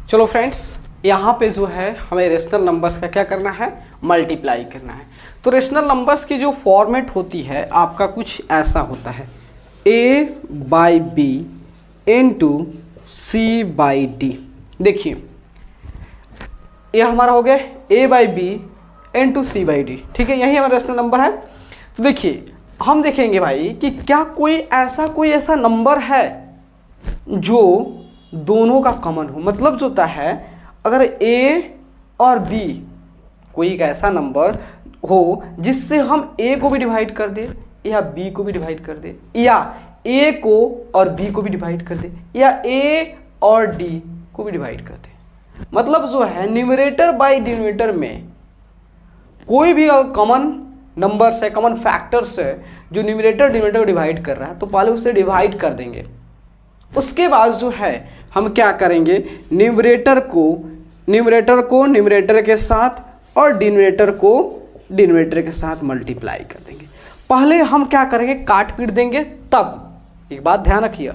चलो फ्रेंड्स, यहाँ पे जो है हमें रेशनल नंबर्स का क्या करना है, मल्टीप्लाई करना है। तो रेशनल नंबर्स की जो फॉर्मेट होती है आपका कुछ ऐसा होता है, a/b इंटू c/d। देखिए ये हमारा हो गया a/b इंटू c/d, ठीक है, यही हमारा रेशनल नंबर है। तो देखिए हम देखेंगे भाई कि क्या कोई ऐसा नंबर है जो दोनों का कॉमन हो। मतलब जो होता है अगर a और b कोई एक ऐसा नंबर हो जिससे हम a को भी डिवाइड कर दे या b को भी डिवाइड कर दे, या a को और b को भी डिवाइड कर दे, या a और d को भी डिवाइड कर दे। मतलब जो है न्यूमरेटर बाय डिनोमिनेटर में कोई भी कॉमन नंबर्स है, कॉमन फैक्टर्स है जो न्यूमरेटर डिनोमिनेटर को डिवाइड कर रहा है, तो पहले उससे डिवाइड कर देंगे। उसके बाद जो है हम क्या करेंगे, न्यूमरेटर को न्यूमरेटर के साथ और डिनोमिनेटर को डिनोमिनेटर के साथ मल्टीप्लाई कर देंगे। पहले हम क्या करेंगे, काट पीट देंगे। तब एक बात ध्यान रखिए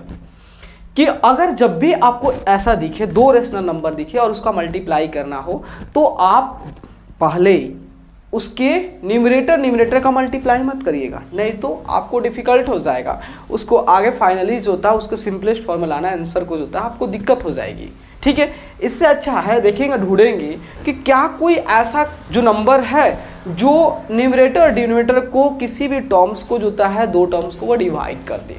कि अगर जब भी आपको ऐसा दिखे, दो रेशनल नंबर दिखे और उसका मल्टीप्लाई करना हो, तो आप पहले उसके न्यूमरेटर का मल्टीप्लाई मत करिएगा, नहीं तो आपको डिफिकल्ट हो जाएगा। उसको आगे फाइनली जो होता है उसको सिंपलेस्ट फॉर्म में लाना, आंसर को जो होता है आपको दिक्कत हो जाएगी, ठीक है। इससे अच्छा है देखेंगे, ढूंढेंगे कि क्या कोई ऐसा जो नंबर है जो न्यूमरेटर डिनोमिनेटर को किसी भी टर्म्स को जो होता है, दो टर्म्स को वो डिवाइड कर दे,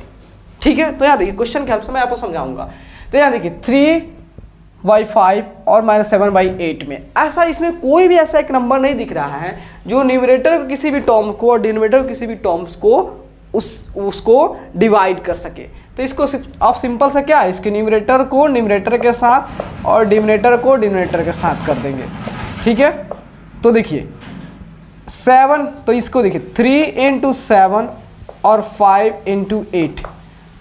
ठीक है। तो यहाँ देखिए क्वेश्चन के हेल्प से मैं आपको समझाऊंगा। तो यहाँ देखिए 3/5 और -7/8 में ऐसा, इसमें कोई भी ऐसा एक नंबर नहीं दिख रहा है जो न्यूमरेटर को किसी भी टर्म को और डिनोमिनेटर को किसी भी टर्म्स को उसको डिवाइड कर सके। तो इसको आप सिंपल से क्या है, इसके न्यूमरेटर को न्यूमरेटर के साथ और डिनोमिनेटर को डिनोमिनेटर के साथ कर देंगे, ठीक है। तो देखिए 7, तो इसको देखिए 3 × 7 और 5 × 8,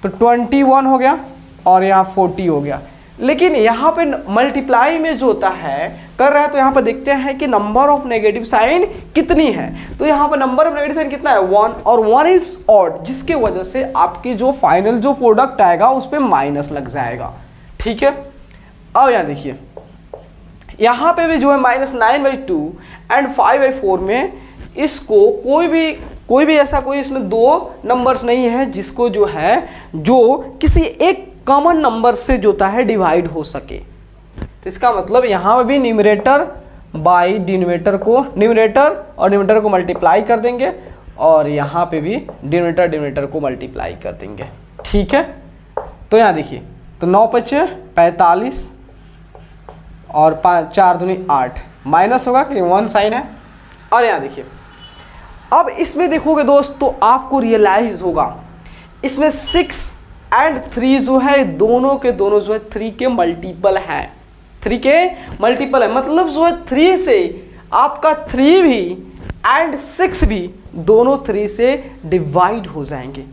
तो 21 हो गया और यहाँ 40 हो गया। लेकिन यहाँ पे मल्टीप्लाई में जो होता है कर रहा है, तो यहाँ पे देखते हैं कि नंबर ऑफ नेगेटिव साइन कितनी है। तो यहाँ पे नंबर ऑफ नेगेटिव साइन कितना है, 1, और 1 इज ऑड, जिसके वजह से आपकी जो फाइनल जो प्रोडक्ट आएगा उस पर माइनस लग जाएगा, ठीक है। अब यहाँ देखिए यहाँ पे भी जो है -9/2 एंड 5/4 में इसको कोई भी ऐसा कोई इसमें दो नंबर्स नहीं है जिसको जो है जो किसी एक कॉमन नंबर से जो होता है डिवाइड हो सके। तो इसका मतलब यहाँ पे भी न्यूमरेटर बाय डिनोमिनेटर को, न्यूमरेटर और डिनोमिनेटर को मल्टीप्लाई कर देंगे, और यहाँ पे भी डिनोमिनेटर को मल्टीप्लाई कर देंगे, ठीक है। तो यहाँ देखिए, तो 9×5 = 45 और 4 दूनी 8, माइनस होगा कि 1 साइन है। और यहाँ देखिए अब इसमें देखोगे दोस्त तो आपको रियलाइज होगा इसमें 6 और 3 जो है दोनों के दोनों जो है 3 के मल्टीपल हैं, 3 के मल्टीपल है। मतलब जो है 3 से आपका 3 भी एंड 6 भी दोनों 3 से डिवाइड हो जाएंगे।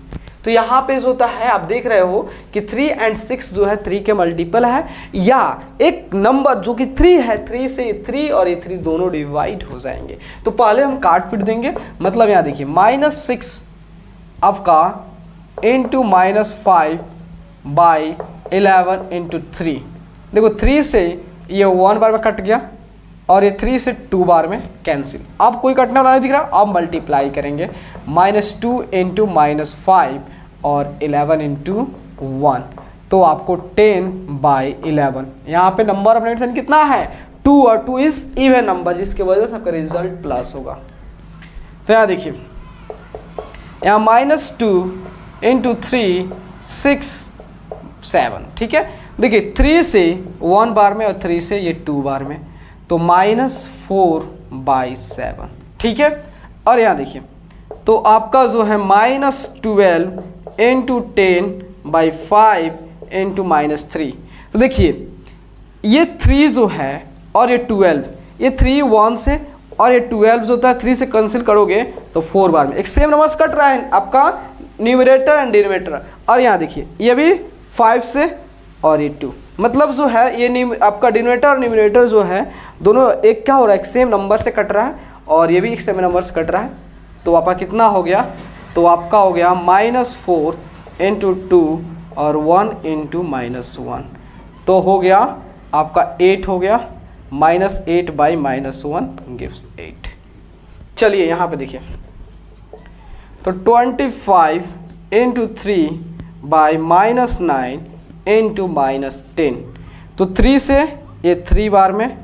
तो यहाँ पे जो होता है आप देख रहे हो कि 3 और 6 जो है 3 के मल्टीपल है, या एक नंबर जो कि 3 है, 3 से 3 और ये 3 दोनों डिवाइड हो जाएंगे। तो पहले हम काट पीट देंगे। मतलब यहाँ देखिए -6 आपका इंटू -5/11 × 3, देखो 3 से ये 1 बार में कट गया और ये 3 से 2 बार में कैंसिल। अब कोई कटने वाला नहीं दिख रहा। अब मल्टीप्लाई करेंगे -2 × -5 और 11 × 1, तो आपको 10/11। यहाँ पे नंबर ऑफ नेगेटिव कितना है, 2, और 2 इज इवन नंबर, जिसकी वजह से आपका रिजल्ट प्लस होगा। तो यहाँ देखिए यहाँ -2 × 3 6 7, ठीक है। देखिए 3 से 1 बार में और 3 से ये 2 बार में, तो -4/7, ठीक है। और यहाँ देखिए तो आपका जो है -12 × 10/5 × -3। तो देखिए ये 3 जो है और ये 12, ये 3 1 से और ये 12 जो होता है 3 से कैंसिल करोगे तो 4 बार में एक सेम नंबर कट रहा है आपका न्यूमरेटर एंड डिनोमिनेटर। और यहाँ देखिए ये भी 5 से और ये 2, मतलब जो है ये आपका डिनोमिनेटर और न्यूमरेटर जो है दोनों एक क्या हो रहा है, एक सेम नंबर से कट रहा है, और ये भी एक सेम नंबर से कट रहा है। तो आपका कितना हो गया, तो आपका हो गया -4 × 2 और 1 × -1, तो हो गया आपका 8 हो गया, -8 बाई -1 गिव्स 8। चलिए यहाँ पे देखिए, तो 25 इंटू 3 बाई -9 इंटू -10, तो 3 से ये 3 बार में,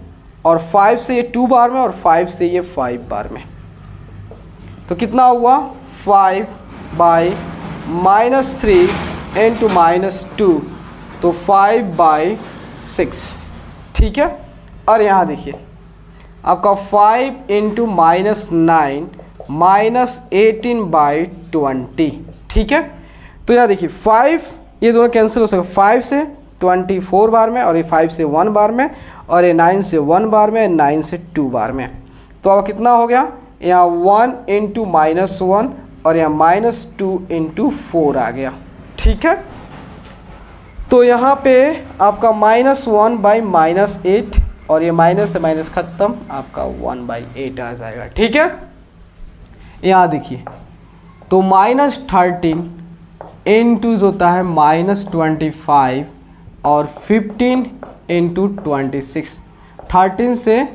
और 5 से ये 2 बार में, और 5 से ये 5 बार में, तो कितना हुआ 5 बाई -3 इंटू -2, तो 5/6, ठीक है। और यहाँ देखिए आपका 5 इंटू -9 -18/20, ठीक है। तो यहाँ देखिए 5, ये दोनों कैंसिल हो सके, 5 से 24 बार में, और ये 5 से 1 बार में, और ये 9 से 1 बार में, 9 से 2 बार में। तो अब कितना हो गया, यहाँ 1 इंटू -1, और यहाँ -2 इंटू 4 आ गया, ठीक है। तो यहाँ पे आपका -1 बाई -8, और ये माइनस से माइनस खत्म, आपका 1/8 आ जाएगा, ठीक है। यहाँ देखिए, तो -13 इंटू होता है -25, और 15 इंटू 26, 13 से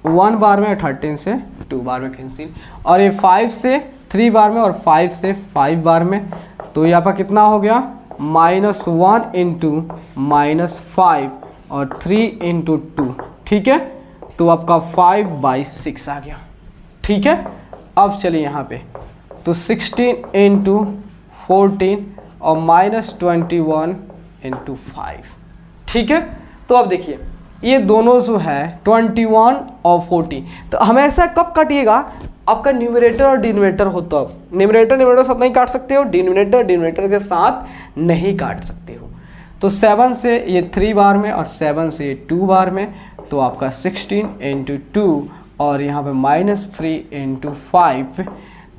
1 बार में, 13 से 2 बार में कैंसिल, और ये 5 से 3 बार में, और 5 से 5 बार में, तो यहाँ पर कितना हो गया -1 इंटू -5, और 3 इंटू 2, ठीक है। तो आपका 5/6 आ गया, ठीक है। अब चलिए यहाँ पे, तो 16 इंटू 14, और -21 इंटू 5, ठीक है। तो अब देखिए ये दोनों जो है 21 और 40, तो हमेशा कब काटिएगा, आपका न्यूमरेटर और डिनोमिनेटर हो, तो अब न्यूमरेटर साथ नहीं काट सकते हो, डिनोमिनेटर के साथ नहीं काट सकते हो। तो 7 से ये 3 बार में, और 7 से ये 2 बार में, तो आपका 16 इंटू 2, और यहाँ पे -3 इंटू 5,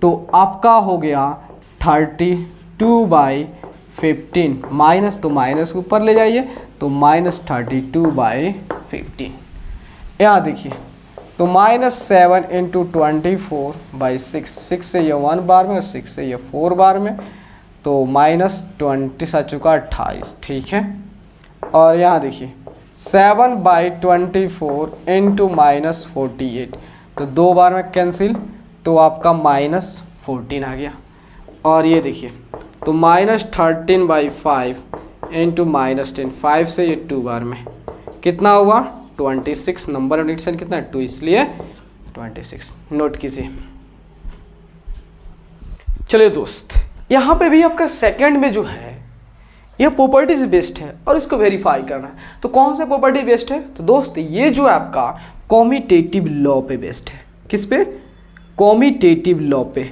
तो आपका हो गया 32/15, माइनस तो माइनस के ऊपर ले जाइए, तो -32/15। यहाँ देखिए, तो -7 इंटू 24/6, 6 से ये 1 बार में, और 6 से ये 4 बार में, तो -20 आ चुका 28, ठीक है। और यहाँ देखिए 7/24 इंटू -48, तो 2 बार में कैंसिल, तो आपका -14 आ गया। और ये देखिए, तो -13/5 इंटू -10, 5 से ये 2 बार में, कितना हुआ 26, नंबर ऑफ डिजिशन कितना है 2, इसलिए 26 नोट कीजिए। चलिए दोस्त, यहाँ पे भी आपका सेकंड में जो है यह प्रॉपर्टीज बेस्ड है, और इसको वेरीफाई करना है। तो कौन से प्रॉपर्टी बेस्ड है, तो दोस्त ये जो है आपका कॉम्यूटेटिव लॉ पे बेस्ड है। किस पे, कॉम्यूटेटिव लॉ पे,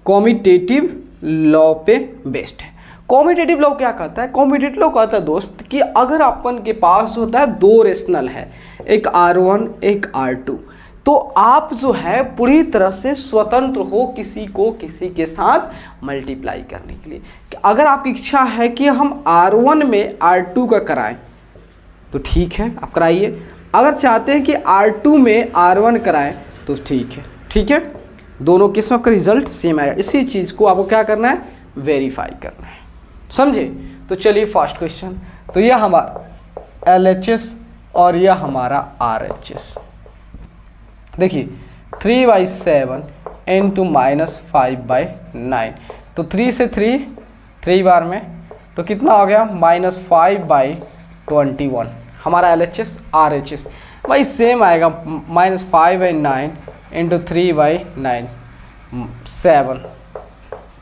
कॉम्यूटेटिव लॉ पे बेस्ड है। कॉम्यूटेटिव लॉ क्या कहता है, कॉम्यूटेटिव लॉ कहता है दोस्त कि अगर अपन के पास जो होता है 2 रेशनल है, एक R1 एक R2, तो आप जो है पूरी तरह से स्वतंत्र हो किसी को किसी के साथ मल्टीप्लाई करने के लिए। अगर आपकी इच्छा है कि हम R1 में R2 का कराएं, तो ठीक है आप कराइए। अगर चाहते हैं कि R2 में R1 कराएं, तो ठीक है, ठीक है। दोनों केस में आपका रिजल्ट सेम आएगा। इसी चीज़ को आपको क्या करना है, वेरीफाई करना है, समझे। तो चलिए फर्स्ट क्वेश्चन, तो यह हमारा LHS और यह हमारा RHS। देखिए 3/7 इंटू -5/9, तो 3 से 3 बार में, तो कितना हो गया -5/21 हमारा LHS RHS। भाई सेम आएगा, -5/9 इंटू 3/9, 7,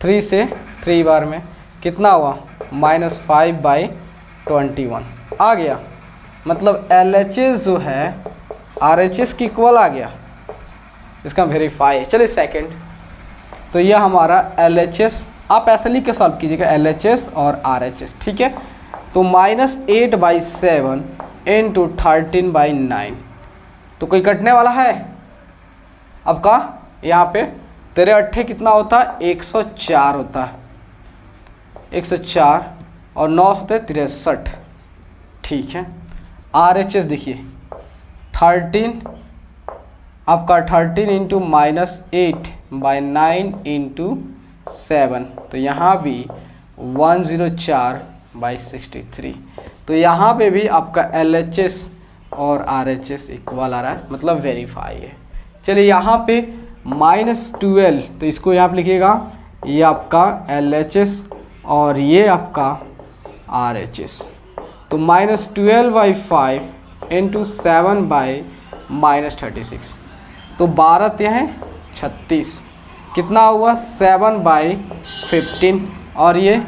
3 से 3 बार में, कितना हुआ -5/21 आ गया। मतलब LHS जो है RHS की इक्वल आ गया, इसका वेरीफाई है। चलिए सेकंड, तो यह हमारा LHS, आप ऐसे लिख के सॉल्व कीजिएगा LHS और RHS, ठीक है। तो -8/7 इंटू 13/9, तो कोई कटने वाला है आपका, यहाँ पे 13 कितना होता है 104 होता है, 104, और 9 से 63, ठीक है। RHS देखिए 13, आपका 13 इंटू -8/9 इंटू 7, तो यहाँ भी 104 बाई 63। तो यहाँ पे भी आपका LHS और RHS इक्वल आ रहा है, मतलब वेरीफाई है। चलिए यहाँ पे -12, तो इसको यहाँ पे लिखिएगा, ये आपका LHS और ये आपका RHS। तो -12/5 इंटू 7/-36, तो 12 हैं 36, कितना हुआ 7/15, और ये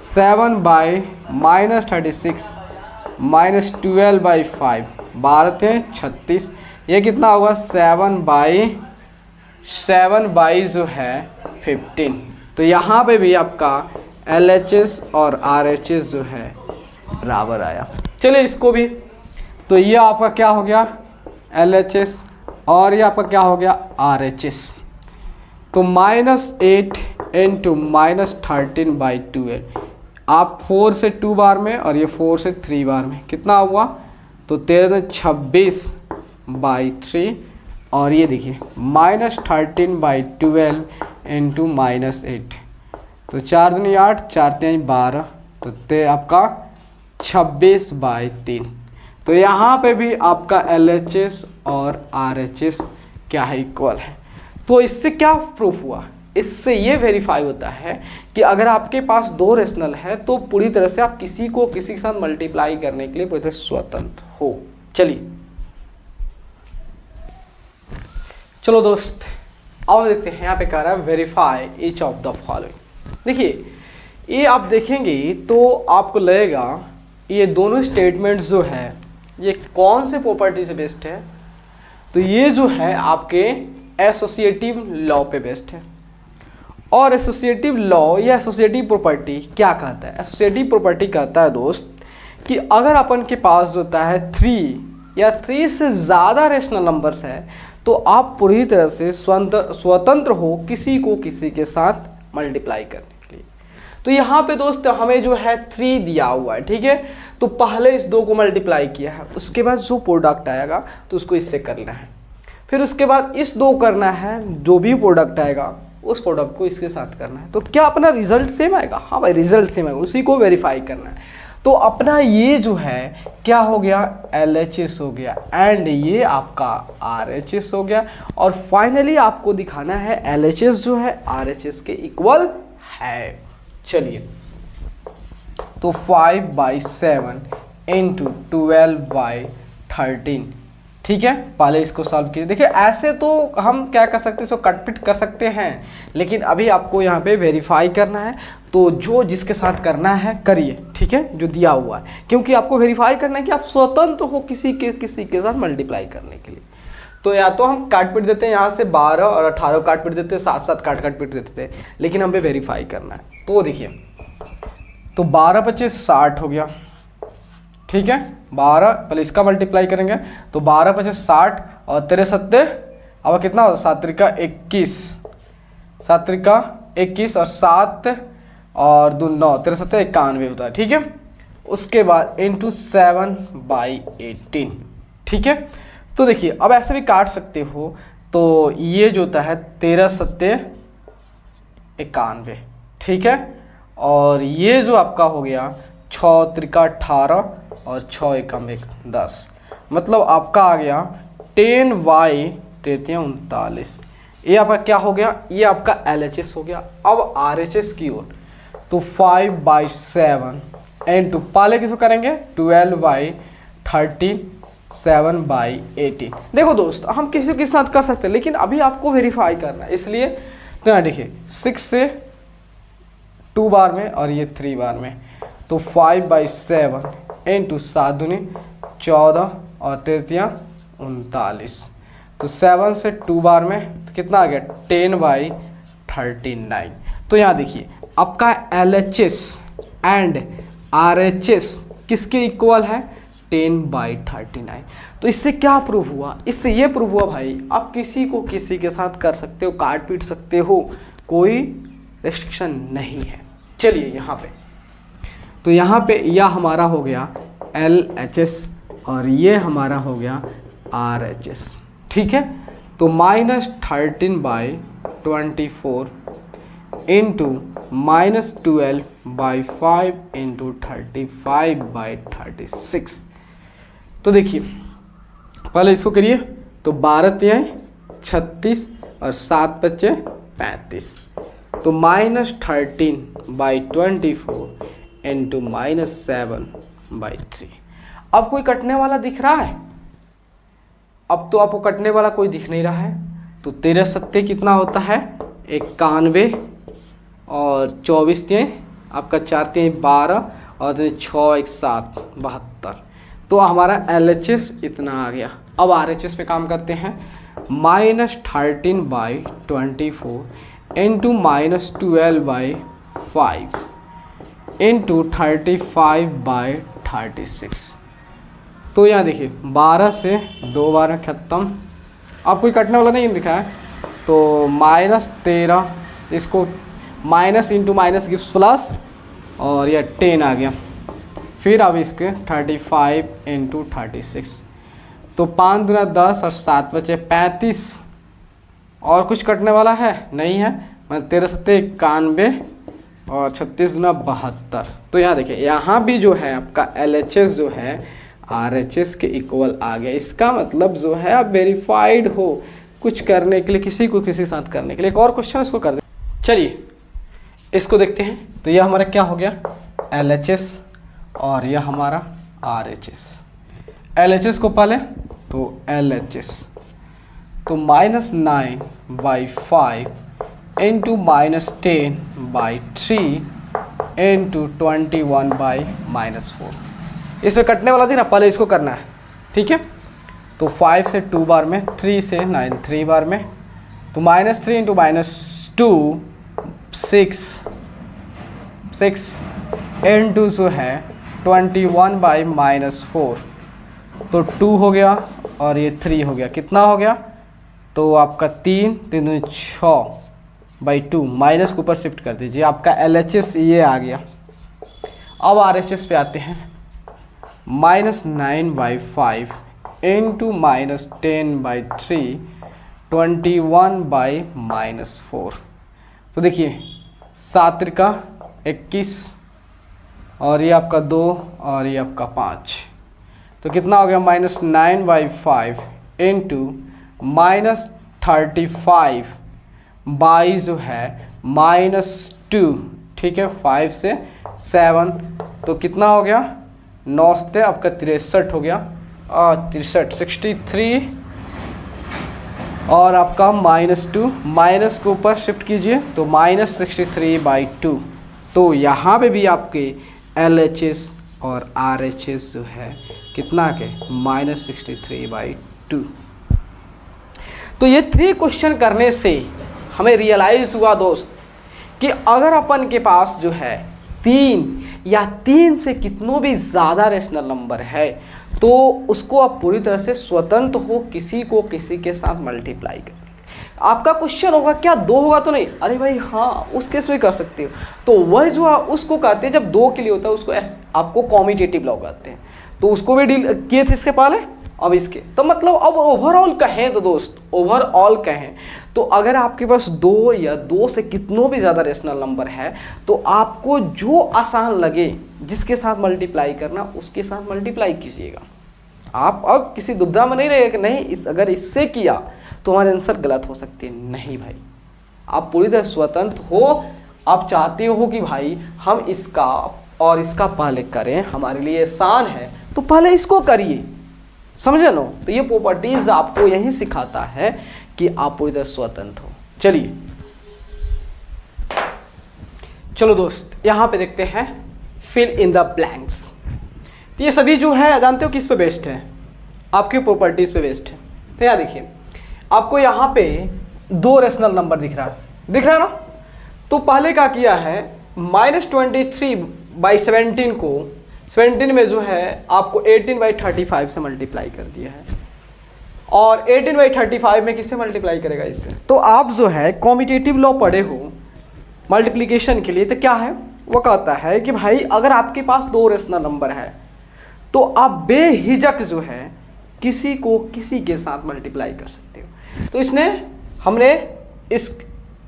7/-36 -12/5, 12 हैं 36, ये कितना हुआ 7/7 जो है 15। तो यहाँ पे भी आपका LHS और RHS जो है बराबर आया। चलिए इसको भी, तो ये आपका क्या हो गया LHS और ये आपका क्या हो गया RHS। तो -8 इंटू -13/12, आप 4 से 2 बार में और ये 4 से 3 बार में, कितना हुआ, तो 13/26/3, और ये देखिए -13/12 इंटू -8, तो 4 दूनी 8, 4 3 12, तो आपका 26/3। तो यहाँ पे भी आपका LHS और RHS क्या है, इक्वल है। तो इससे क्या प्रूफ हुआ, इससे ये वेरीफाई होता है कि अगर आपके पास दो रेशनल है तो पूरी तरह से आप किसी को किसी के साथ मल्टीप्लाई करने के लिए पूरी तरह से स्वतंत्र हो। चलिए चलो दोस्त, अब देखते हैं यहाँ पे कह रहा है verify each of the following. देखिए ये आप देखेंगे तो आपको लगेगा ये दोनों स्टेटमेंट्स जो है ये कौन से प्रॉपर्टी से बेस्ड है, तो ये जो है आपके एसोसिएटिव लॉ पे बेस्ड है। और एसोसिएटिव लॉ या एसोसिएटिव प्रॉपर्टी क्या कहता है, एसोसिएटिव प्रॉपर्टी कहता है दोस्त कि अगर अपन के पास जो होता है 3 या 3 से ज़्यादा रेशनल नंबर्स है तो आप पूरी तरह से स्वतंत्र हो किसी को किसी के साथ मल्टीप्लाई करने के लिए। तो यहाँ पे दोस्त हमें जो है 3 दिया हुआ है, ठीक है, तो पहले इस 2 को मल्टीप्लाई किया है, उसके बाद जो प्रोडक्ट आएगा तो उसको इससे करना है, फिर उसके बाद इस 2 करना है, जो भी प्रोडक्ट आएगा उस प्रोडक्ट को इसके साथ करना है। तो क्या अपना रिजल्ट सेम आएगा, हाँ भाई रिजल्ट सेम आएगा, उसी को वेरीफाई करना है। तो अपना ये जो है क्या हो गया LHS हो गया एंड ये आपका RHS हो गया, और फाइनली आपको दिखाना है LHS जो है RHS के इक्वल है। चलिए तो 5/7 इंटू 12/13, ठीक है, पहले इसको सॉल्व कीजिए। देखिए ऐसे तो हम क्या कर सकते हैं, इसको कटपिट कर सकते हैं, लेकिन अभी आपको यहाँ पे वेरीफाई करना है, तो जो जिसके साथ करना है करिए, ठीक है, जो दिया हुआ है, क्योंकि आपको वेरीफाई करना है कि आप स्वतंत्र हो किसी के साथ मल्टीप्लाई करने के लिए। तो या तो हम काट पीट देते हैं यहाँ से 12 और 18 काट पीट देते हैं, 7 काट पीट देते हैं, लेकिन हमें वेरीफाई करना है। तो देखिए तो 12/25 60 हो गया, ठीक है, 12 पहले इसका मल्टीप्लाई करेंगे तो 12/25 60 और 13 7 अब कितना होता है 7 त्रिका 21, 7 त्रिका 21 और 7 और 2 9, 13 7 91 होता है, ठीक है। उसके बाद इंटू 7/18, ठीक है। तो देखिए अब ऐसे भी काट सकते हो, तो ये जो होता है 13 7 91, ठीक है, और ये जो आपका हो गया 6 त्रिका 18 और 6 एकम 10, मतलब आपका आ गया 10/39। ये आपका क्या हो गया, ये आपका LHS हो गया। अब RHS की ओर, तो 5/7 इंटू पहले किसको करेंगे 12/13 7/18। देखो दोस्त हम किसी के साथ कर सकते हैं, लेकिन अभी आपको वेरीफाई करना है, इसलिए तो यहाँ देखिए 6 से 2 बार में और ये 3 बार में, तो 5/7 इंटू 7 दूनी 14 और 13 39, तो 7 से 2 बार में तो कितना आ गया 10/39। तो यहाँ देखिए आपका LHS एंड RHS किसके इक्वल है 10/39। तो इससे क्या प्रूफ हुआ, इससे ये प्रूफ हुआ भाई आप किसी को किसी के साथ कर सकते हो, काट पीट सकते हो, कोई रेस्ट्रिक्शन नहीं है। चलिए यहाँ पे, तो यहाँ पे यह हमारा हो गया LHS और ये हमारा हो गया RHS, ठीक है। तो -13/24 इंटू -12/5 इंटू 35/36। तो देखिए पहले इसको करिए, तो 12 तिहाई 36 और 7 बचे 35, तो -13/24 इंटू -7/3। अब कोई कटने वाला दिख रहा है? अब तो आपको कटने वाला कोई दिख नहीं रहा है, तो 13 सत्ते कितना होता है 91, और 24 तिहाई आपका 4 तिहाई 12 और 6 1 7 72। तो हमारा LHS इतना आ गया। अब RHS पे काम करते हैं, -13/24 इंटू -12/5 इंटू 35/36। तो यहाँ देखिए 12 से 2 12 खत्म, अब कोई कटने वाला नहीं दिखा है, तो -13, इसको minus into minus gives plus, और यह 10 आ गया। फिर अब इसके 35 इंटू 36, तो 5 दूना 10 और 7 बचे 35। और कुछ कटने वाला है नहीं है, मतलब 13 सत्ते 91 और 36 दूना 72। तो यहाँ देखिए यहाँ भी जो है आपका LHS जो है RHS के इक्वल आ गया। इसका मतलब जो है आप वेरीफाइड हो कुछ करने के लिए, किसी को किसी साथ करने के लिए। एक और क्वेश्चन इसको कर दे, चलिए इसको देखते हैं। तो यह हमारा क्या हो गया LHS और यह हमारा RHS। LHS को पहले तो LHS तो -9/5 इंटू -10/3 इंटू 21/-4। इसमें कटने वाला थी ना, पहले इसको करना है, ठीक है। तो 5 से 2 बार में, 3 से 9 3 बार में, तो -3 इंटू -2 6 इंटू जो है 21/-4, तो 2 हो गया और ये 3 हो गया। कितना हो गया? तो आपका 3 3 6/2, माइनस के ऊपर शिफ्ट कर दीजिए, आपका LHS ये आ गया। अब RHS पे आते हैं, -9/5 इंटू -10/3 21/-4। तो देखिए 7 का 21 और ये आपका 2 और ये आपका 5, तो कितना हो गया -9/5 इंटू -35 बाई जो है -2, ठीक है। 5 से 7, तो कितना हो गया 9 से आपका 63 हो गया, 63 और आपका -2, माइनस के ऊपर शिफ्ट कीजिए तो -63/2। तो यहाँ पे भी आपके LHS और RHS जो है कितना के -63/2। तो ये 3 क्वेश्चन करने से हमें रियलाइज़ हुआ दोस्त कि अगर अपन के पास जो है 3 या 3 से कितनों भी ज़्यादा रेशनल नंबर है, तो उसको आप पूरी तरह से स्वतंत्र हो किसी को किसी के साथ मल्टीप्लाई करने। आपका क्वेश्चन होगा क्या 2 होगा तो नहीं? अरे भाई हाँ, उस केस में कर सकते हो। तो वह जो उसको कहते हैं जब 2 के लिए होता है, उसको आपको कॉम्यूटेटिव लॉ कहते हैं। तो उसको भी डील किए थे इसके पहले, अब इसके। तो मतलब अब ओवरऑल कहें तो दोस्त, ओवरऑल कहें तो अगर आपके पास 2 या 2 से कितनों भी ज़्यादा रेशनल नंबर है, तो आपको जो आसान लगे जिसके साथ मल्टीप्लाई करना, उसके साथ मल्टीप्लाई कीजिएगा। आप अब किसी दुविधा में नहीं रहेगा कि नहीं अगर इससे किया तो हमारे आंसर गलत हो सकते हैं। नहीं भाई, आप पूरी तरह स्वतंत्र हो। आप चाहते हो कि भाई हम इसका और इसका पहले करें, हमारे लिए आसान है, तो पहले इसको करिए, समझे ना। तो ये प्रॉपर्टीज आपको यही सिखाता है कि आप पूरी तरह स्वतंत्र हो। चलिए चलो दोस्त, यहाँ पे देखते हैं फिल इन द ब्लैंक्स। तो ये सभी जो है जानते हो किस पे बेस्ड है? आपकी प्रॉपर्टीज पे बेस्ड है। तो यहाँ देखिए, आपको यहाँ पे 2 रेशनल नंबर दिख रहा है ना। तो पहले क्या किया है, -23/17 को 17 में जो है आपको 18/35 से मल्टीप्लाई कर दिया है, और 18/35 में किससे मल्टीप्लाई करेगा? इससे। तो आप जो है कॉम्यूटेटिव लॉ पढ़े हो मल्टीप्लिकेशन के लिए, तो क्या है वो कहता है कि भाई अगर आपके पास 2 रेशनल नंबर है तो आप बेहिजक जो है किसी को किसी के साथ मल्टीप्लाई कर सकते हो। तो हमने इस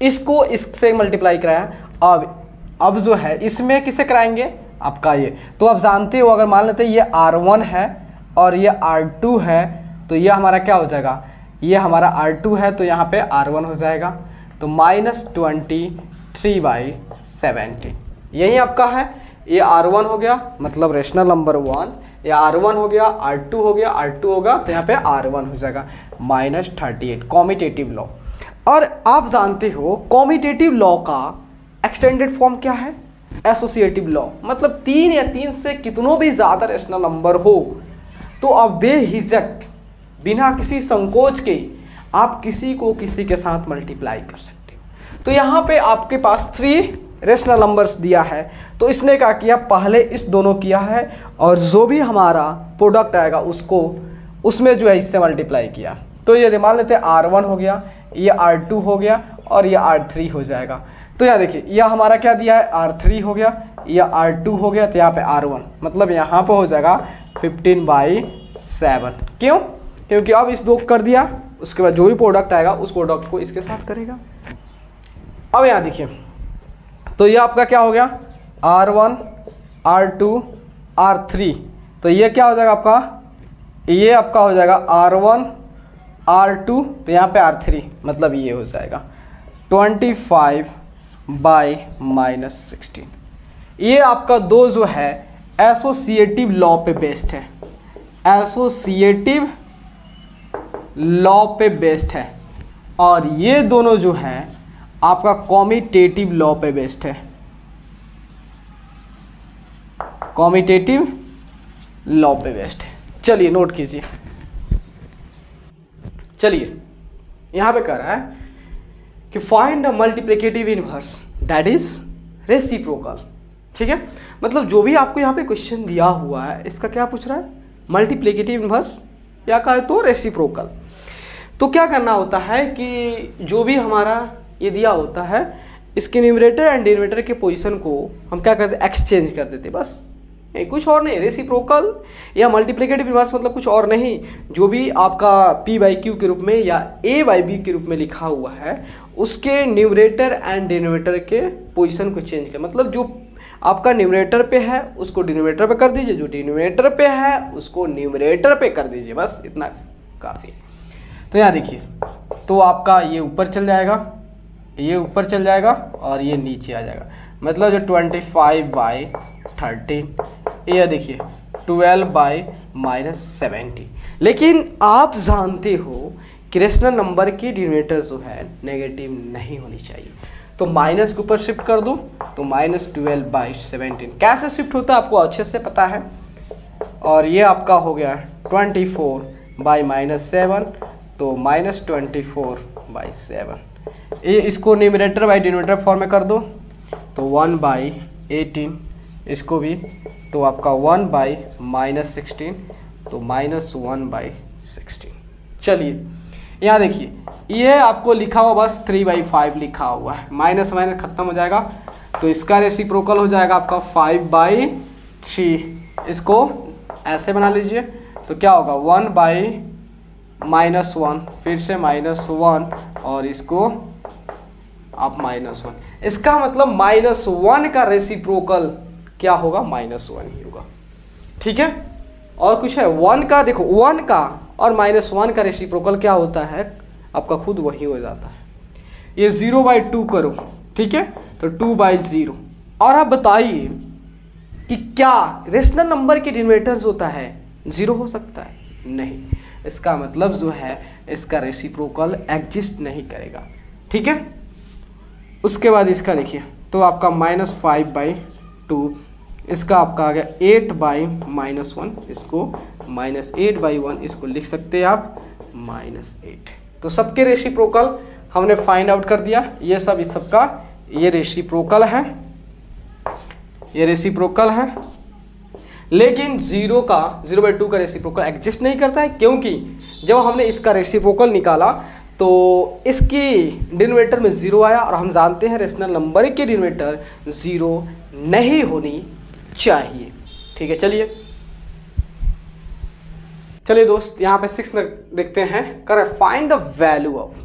इसको इससे मल्टीप्लाई कराया। अब जो है इसमें किसे कराएंगे, आपका ये। तो आप जानते हो, अगर मान लेते हैं ये R1 है और ये R2 है, तो ये हमारा क्या हो जाएगा, ये हमारा R2 है तो यहाँ पे R1 हो जाएगा। तो -23/17 यही आपका है। ये R1 हो गया, मतलब रेशनल नंबर 1। ये R1 हो गया, R2 हो गया, R2 होगा तो यहाँ पे R1 हो जाएगा -38। Commutative law. और आप जानते हो कॉम्यूटेटिव लॉ का एक्सटेंडेड फॉर्म क्या है, एसोसिएटिव लॉ। मतलब 3 या 3 से कितनों भी ज़्यादा रेशनल नंबर हो तो आप बेहिचक बिना किसी संकोच के आप किसी को किसी के साथ मल्टीप्लाई कर सकते हो। तो यहाँ पे आपके पास 3 रेशनल नंबर्स दिया है, तो इसने क्या किया, पहले इस दोनों किया है और जो भी हमारा प्रोडक्ट आएगा उसको उसमें जो है इससे मल्टीप्लाई किया। तो ये मान लेते हैं R1 हो गया, ये R2 हो गया और ये R3 हो जाएगा। तो यहाँ देखिए यह हमारा क्या दिया है, R3 हो गया, यह R2 हो गया, तो यहाँ पे R1, मतलब यहाँ पे हो जाएगा 15/7। क्यों, क्योंकि अब इस 2 कर दिया, उसके बाद जो भी प्रोडक्ट आएगा उस प्रोडक्ट को इसके साथ करेगा। अब यहाँ देखिए, तो ये आपका क्या हो गया, R1 R2 R3। तो ये क्या हो जाएगा आपका, ये आपका हो जाएगा R1 R2, तो यहाँ पे R3, मतलब ये हो जाएगा 25/-16। ये आपका 2 जो है एसोसिएटिव लॉ पे बेस्ड है, एसोसिएटिव लॉ पे बेस्ड है। और ये दोनों जो है आपका कॉम्यूटेटिव लॉ पे बेस्ड है, कॉम्यूटेटिव लॉ पे बेस्ड है। चलिए नोट कीजिए। चलिए यहाँ पे कह रहा है कि find the multiplicative inverse that is reciprocal. ठीक है, मतलब जो भी आपको यहाँ पे क्वेश्चन दिया हुआ है इसका क्या पूछ रहा है, मल्टीप्लिकेटिव इनवर्स या कहे तो रेसिप्रोकल। तो क्या करना होता है कि जो भी हमारा ये दिया होता है इसके न्यूमरेटर एंड डिनोमिनेटर के पोजीशन को हम क्या करते, एक्सचेंज कर देते, बस कुछ और नहीं। रेसिप्रोकल या मल्टीप्लिकेटिव इनवर्स मतलब कुछ और नहीं, जो भी आपका P/Q के रूप में या A/B के रूप में लिखा हुआ है उसके न्यूमरेटर एंड डिनोमिनेटर के पोजीशन को चेंज कर, मतलब जो आपका न्यूमरेटर पे है उसको डिनोमिनेटर पे कर दीजिए, जो डिनोमिनेटर पे है उसको न्यूमरेटर पे कर दीजिए, बस इतना काफ़ी। तो यहाँ देखिए, तो आपका ये ऊपर चल जाएगा, ये ऊपर चल जाएगा और ये नीचे आ जाएगा, मतलब जो 25/13, ये देखिए 12/-70। लेकिन आप जानते हो कि रेशनल नंबर की डिनोमिनेटर जो है नेगेटिव नहीं होनी चाहिए, तो माइनस के ऊपर शिफ्ट कर दो, तो -12/17 कैसे शिफ्ट होता है आपको अच्छे से पता है। और ये आपका हो गया 24/-7, तो -24/7। ये इसको न्यूमरेटर बाई डिनोमिनेटर फॉर्म में कर दो, तो 1/18, इसको भी तो आपका 1/-16, तो -1/16। चलिए यहाँ देखिए, ये आपको लिखा हुआ बस 3/5 लिखा हुआ है, माइनस माइनस खत्म हो जाएगा, तो इसका रेसिप्रोकल हो जाएगा आपका 5/3। इसको ऐसे बना लीजिए, तो क्या होगा 1/-1, फिर से -1 और इसको आप -1। इसका मतलब -1 का रेसिप्रोकल क्या होगा, -1 ही होगा। ठीक है, और कुछ है 1 का, देखो 1 का और -1 का रेसिप्रोकल क्या होता है आपका खुद वही हो जाता है। ये 0/2 करो, ठीक है, तो 2/0। और आप बताइए कि क्या रेशनल नंबर के डिनोमिनेटर्स होता है 0 हो सकता है, नहीं। इसका मतलब जो है इसका रेसिप्रोकल एग्जिस्ट नहीं करेगा। ठीक है, उसके बाद इसका देखिए, तो आपका -5/2, इसका आपका आ गया 8/-1, इसको -8/1 इसको लिख सकते हैं आप -8। तो सबके रेसिप्रोकल हमने फाइंड आउट कर दिया। ये सब इस सबका ये रेसिप्रोकल है, ये रेसिप्रोकल है, लेकिन 0/2 का रेसिप्रोकल एग्जिस्ट नहीं करता है, क्योंकि जब हमने इसका रेसिप्रोकल निकाला तो इसकी डिनोमिनेटर में 0 आया, और हम जानते हैं रेशनल नंबर की डिनोमिनेटर 0 नहीं होनी चाहिए। ठीक है, चलिए दोस्त, यहाँ पे 6 देखते हैं, कर फाइंड द वैल्यू ऑफ।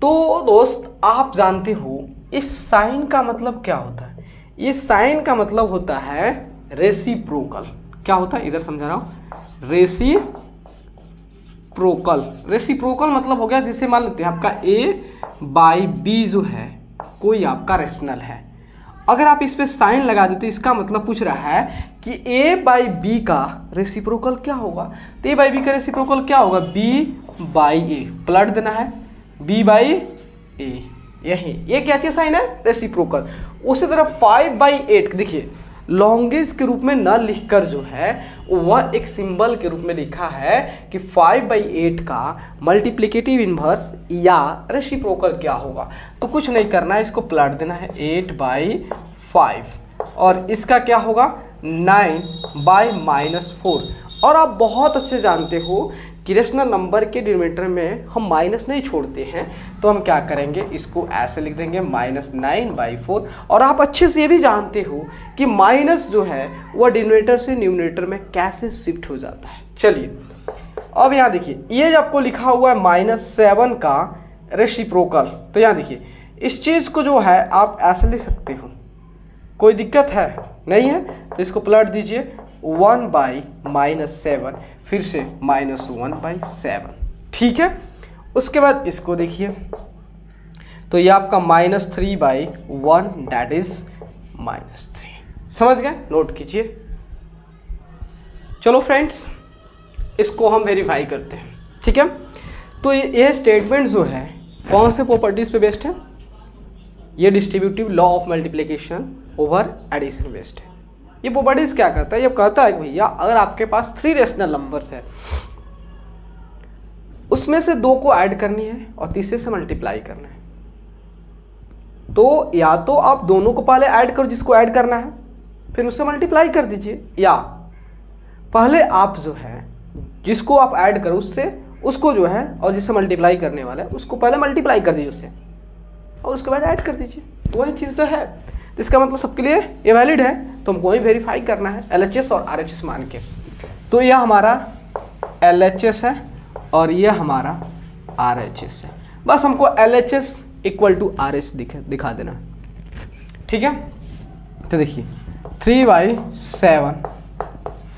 तो दोस्त आप जानते हो इस साइन का मतलब क्या होता है? इस साइन का मतलब होता है रेसिप्रोकल। क्या होता है, इधर समझा रहा हूँ, रेसिप्रोकल। रेसिप्रोकल मतलब हो गया, जैसे मान लेते हैं आपका A/B जो है कोई आपका रेशनल है, अगर आप इस पे साइन लगा देते, इसका मतलब पूछ रहा है कि A/B का रेसिप्रोकल क्या होगा। तो A/B का रेसिप्रोकल क्या होगा? B/A, पलट देना है B/A, यही ये क्या चीज साइन है? रेसिप्रोकल। उसी तरह 5/8 देखिए, लॉन्गेज के रूप में न लिखकर जो है वह एक सिंबल के रूप में लिखा है कि 5/8 का मल्टीप्लिकेटिव इन्वर्स या रेसिप्रोकल क्या होगा। तो कुछ नहीं करना है, इसको पलट देना है 8/5 और इसका क्या होगा 9/-4। और आप बहुत अच्छे जानते हो कि रेशनल नंबर के डिनोमिनेटर में हम माइनस नहीं छोड़ते हैं, तो हम क्या करेंगे, इसको ऐसे लिख देंगे -9/4। और आप अच्छे से ये भी जानते हो कि माइनस जो है वह डिनोमिनेटर से न्यूमरेटर में कैसे शिफ्ट हो जाता है। चलिए अब यहाँ देखिए, ये आपको लिखा हुआ है -7 का रेसिप्रोकल। तो यहाँ देखिए, इस चीज़ को जो है आप ऐसे लिख सकते हो, कोई दिक्कत है नहीं है। तो इसको पलट दीजिए 1/-7, फिर से -1/7, ठीक है। उसके बाद इसको देखिए, तो ये आपका -3/1 दैट इज -3। समझ गए? नोट कीजिए। चलो फ्रेंड्स, इसको हम वेरीफाई करते हैं, ठीक है। तो ये स्टेटमेंट जो है कौन से प्रॉपर्टीज पे बेस्ड है? ये distributive law of multiplication over addition based है। ये प्रॉपर्टीज क्या कहता है? ये कहता है कि भैया अगर आपके पास 3 रेशनल नंबर्स है, उसमें से 2 को ऐड करनी है और तीसरे से मल्टीप्लाई करना है, तो या तो आप दोनों को पहले ऐड करो जिसको ऐड करना है, फिर उससे मल्टीप्लाई कर दीजिए, या पहले आप जो है जिसको आप ऐड करो उससे उसको जो है, और जिससे मल्टीप्लाई करने वाला है उसको पहले मल्टीप्लाई कर दीजिए उससे, और उसके बाद ऐड कर दीजिए। तो वही चीज़ तो है। तो इसका मतलब सबके लिए ये वैलिड है, तो हमको ही वेरीफाई करना है LHS और RHS मान के। तो यह हमारा LHS है और यह हमारा RHS है। बस हमको LHS = RH दिखा देना, ठीक है। तो देखिए 3/7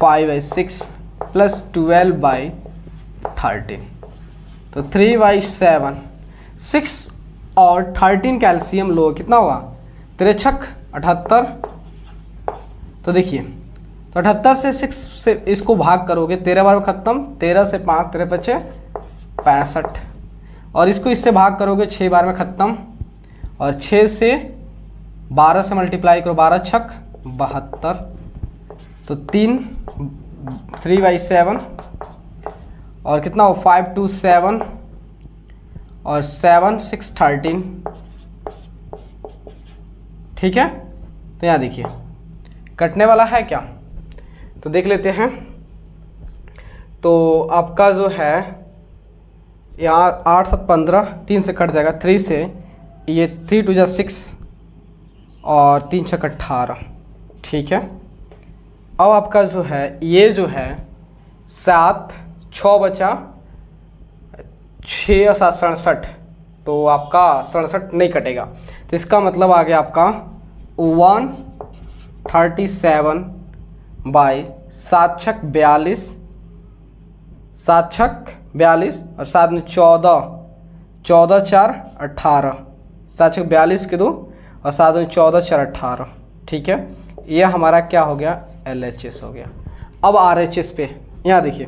5/6 प्लस 12/13, तो 3/7 6 और 13 कैल्शियम लो, कितना होगा 3×6 78। तो देखिए, तो 78 से 6 से इसको भाग करोगे, 13 बार में ख़त्म, 13 से 5 13 बचे 65, और इसको इससे भाग करोगे 6 बार में ख़त्म, और 6 से 12 से मल्टीप्लाई करो, 12×6 72, तो 3/7 और कितना हो 5×2 7 और 7×6 13, ठीक है। तो यहाँ देखिए कटने वाला है क्या, तो देख लेते हैं। तो आपका जो है यहाँ 8 7 15, 3 से कट जाएगा, 3 से ये 3 2 6 और 3 6 18, ठीक है। अब आपका जो है ये जो है 7 6 बचा, 6 और 7 67, तो आपका 67 नहीं कटेगा। तो इसका मतलब आ गया आपका 137/7×6 42, 7×6 42 और 7 में 14, 14×4 18, 7×6 42 के 2 और 7 में 14×4 18, ठीक है। यह हमारा क्या हो गया LHS हो गया। अब RHS पे यहाँ देखिए,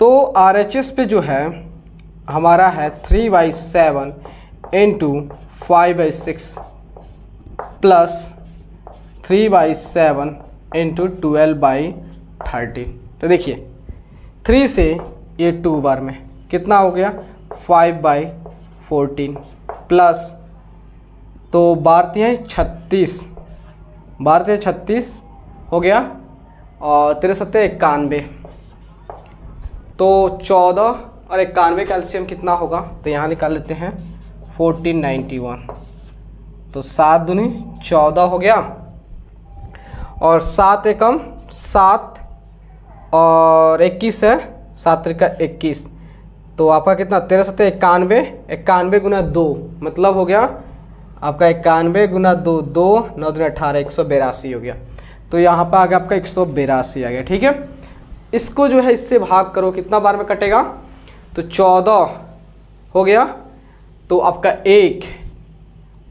तो RHS पे जो है हमारा है 3/7 × 5/6 प्लस 3/7 × 12/13। तो देखिए 3 से ये 2 बार में कितना हो गया 5/14 प्लस, तो 12 36, 12 36 हो गया, और 13 7 91, तो 14 और 91 कैल्शियम कितना होगा, तो यहाँ निकाल लेते हैं 1491, तो 7 दूनी 14 हो गया, और 7 एकम 7 और 21 है, 7 त्रिका 21, तो आपका कितना 13 सत्ते 91, 91 गुना 2 मतलब हो गया आपका 91 गुना 2, 2 9 दूनी 18, 182 हो गया। तो यहाँ पर आ गया आपका 182 आ गया। ठीक है, इसको जो है इससे भाग करो, कितना बार में कटेगा, तो 14 हो गया, तो आपका 1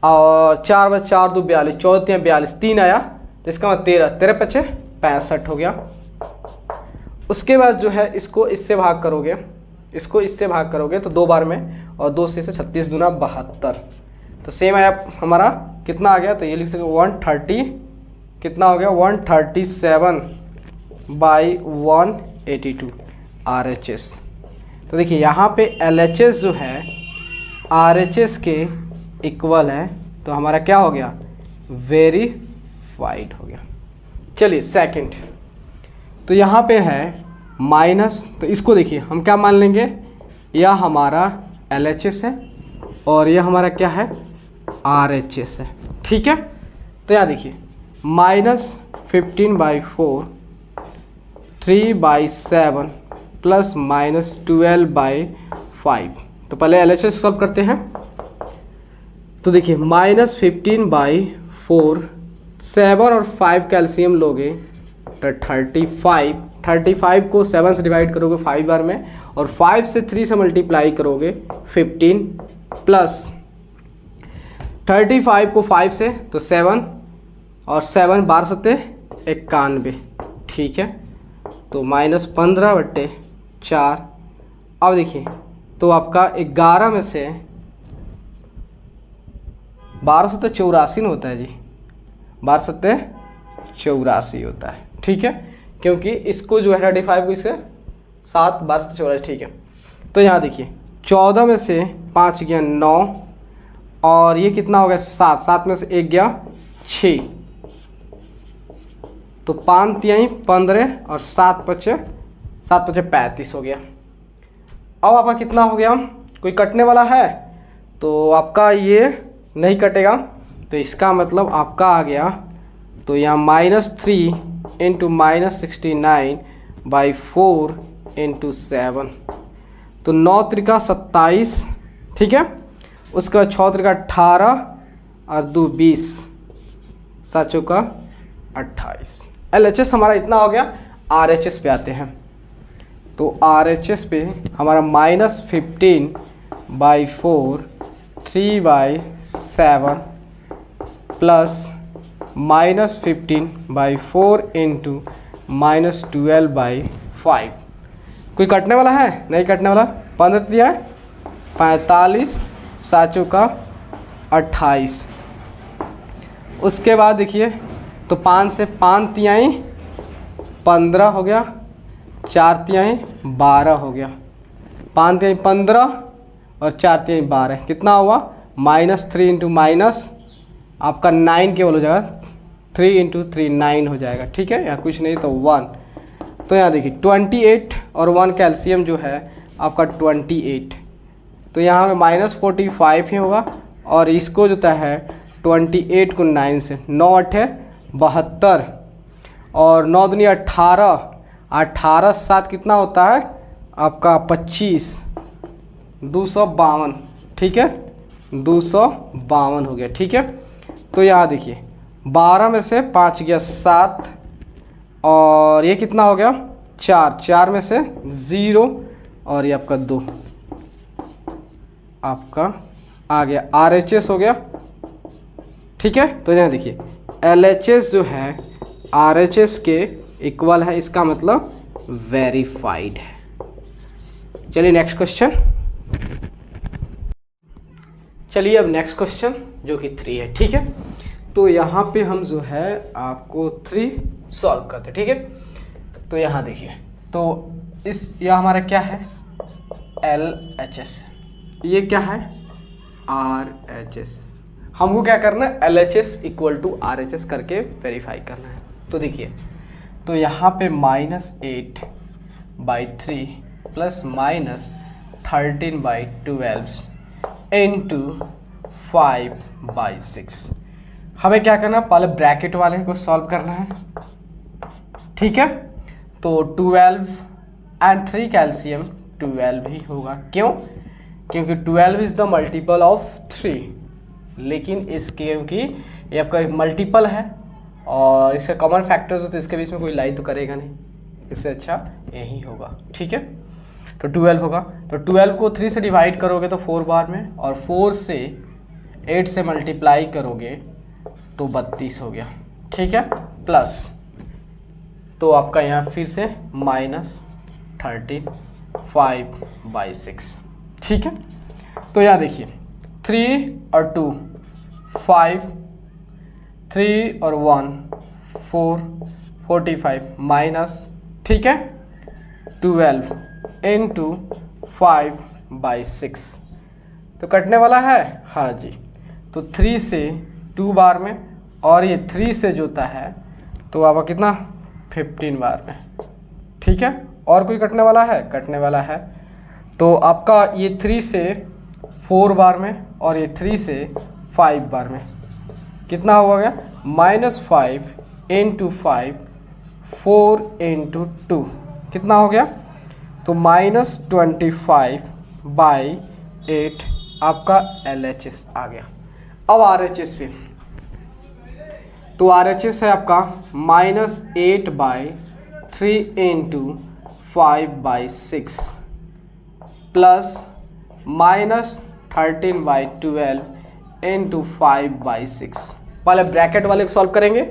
और 4 बजे 4 2 42, 14 42, 3 आया, तो इसका मतलब 13, 13 पचे 65 हो गया। उसके बाद जो है इसको इससे भाग करोगे, इसको इससे भाग करोगे तो 2 बार में, और 2 से 36 दूना 72, तो सेम आया हमारा कितना आ गया, तो ये लिख सकते 130 कितना हो गया 137/182 RHS। तो देखिए यहाँ पे LHS जो है RHS के इक्वल है, तो हमारा क्या हो गया, वेरीफाइड हो गया। चलिए सेकंड, तो यहाँ पे है माइनस, तो इसको देखिए हम क्या मान लेंगे, यह हमारा LHS है और यह हमारा क्या है RHS है। ठीक है, तो यहाँ देखिए -15/4 3/7 प्लस -12/5। तो पहले LHS सॉल्व करते हैं। तो देखिए -15/4, 7 और 5 कैल्शियम लोगे तो 35 को 7 से डिवाइड करोगे 5 बार में, और 5 से 3 से मल्टीप्लाई करोगे 15, प्लस 35 को 5 से तो 7 और 7 12 सत्ते 91। ठीक है, तो -15/4। अब देखिए तो आपका 11 में से 12 सत्ते 84 होता है जी, 12 सत्ते 84 होता है। ठीक है, क्योंकि इसको जो है 35 को इससे 7 12 सत्ते 84। ठीक है, तो यहाँ देखिए 14 में से 5 गया 9, और ये कितना हो गया 7, 7 में से 1 गया 6, तो 5 तिहाई 15 और 7 पचे 35 हो गया। अब आपका कितना हो गया, कोई कटने वाला है तो आपका ये नहीं कटेगा, तो इसका मतलब आपका आ गया, तो यहाँ -3 इंटू -69/4 इंटू 7, तो 9 त्रिका 27। ठीक है, उसके बाद 6 त्रिका 18 और 2 20, 7 चौका 28। LHS हमारा इतना हो गया। RHS पे आते हैं, तो RHS पे हमारा -15/4 3/7 प्लस -15/4 इंटू -12/5। कोई कटने वाला है, नहीं कटने वाला। 15 दिया है 45, 7 चौका 28। उसके बाद देखिए तो 5 से 5 तिहाई 15 हो गया, 4 तिहाई 12 हो गया, 5 तिहाई 15 और 4 तिहाई 12, कितना हुआ -3 इंटू माइनस आपका 9 केवल हो जाएगा, 3 इंटू 3 9 हो जाएगा। ठीक है, यहाँ कुछ नहीं तो 1। तो यहाँ देखिए 28 और 1 कैल्शियम जो है आपका 28, तो यहाँ में -45 ही होगा, और इसको जो है 28 को 9 से 9 8 72, और 9 दूनी 18, 18 7 कितना होता है आपका 25, 252। ठीक है, 252 हो गया। ठीक है, तो यहाँ देखिए 12 में से 5 गया 7, और ये कितना हो गया 4, 4 में से 0, और ये आपका 2 आपका आ गया RHS हो गया। ठीक है, तो यहाँ देखिए LHS जो है RHS के इक्वल है, इसका मतलब वेरीफाइड है। चलिए नेक्स्ट क्वेश्चन। चलिए अब नेक्स्ट क्वेश्चन जो कि 3 है। ठीक है, तो यहाँ पे हम जो है आपको 3 सॉल्व करते हैं। ठीक है, तो यहाँ देखिए तो यह हमारा क्या है LHS, ये क्या है RHS। हमको क्या करना है LHS इक्वल टू RHS करके वेरीफाई करना है। तो देखिए तो यहाँ पे -8/3 प्लस -13/12 इंटू 5/6। हमें क्या करना है, पहले ब्रैकेट वाले को सॉल्व करना है। ठीक है, तो 12 एंड 3 कैल्शियम 12 ही होगा। क्यों? क्योंकि 12 इज़ द मल्टीपल ऑफ 3, लेकिन इसके क्योंकि ये आपका मल्टीपल है और इसका कॉमन फैक्टर्स हो तो इसके बीच में कोई लाई तो करेगा नहीं, इससे अच्छा यही होगा। ठीक है, तो 12 होगा। तो 12 को 3 से डिवाइड करोगे तो 4 बार में, और 4 से 8 से मल्टीप्लाई करोगे तो 32 हो गया। ठीक है, प्लस तो आपका यहाँ फिर से -13/5/6। ठीक है, तो यहाँ देखिए 3 और 2 5, 3 और 1 4 45 माइनस, ठीक है, 12 इंटू 5/6 तो कटने वाला है। हाँ जी, तो 3 से 2 बार में और ये 3 से जोता है तो आपका कितना 15 बार में। ठीक है, और कोई कटने वाला है? कटने वाला है। तो आपका ये 3 से 4 बार में और ये 3 से 5 बार में कितना हो गया? -5 इंटू 5 4 इंटू 2 कितना हो गया? तो -25/8 आपका LHS आ गया। अब RHS पे, तो RHS है आपका -8/3 इंटू 5/6 प्लस -13/12 इंटू 5/6। पहले ब्रैकेट वाले को सॉल्व करेंगे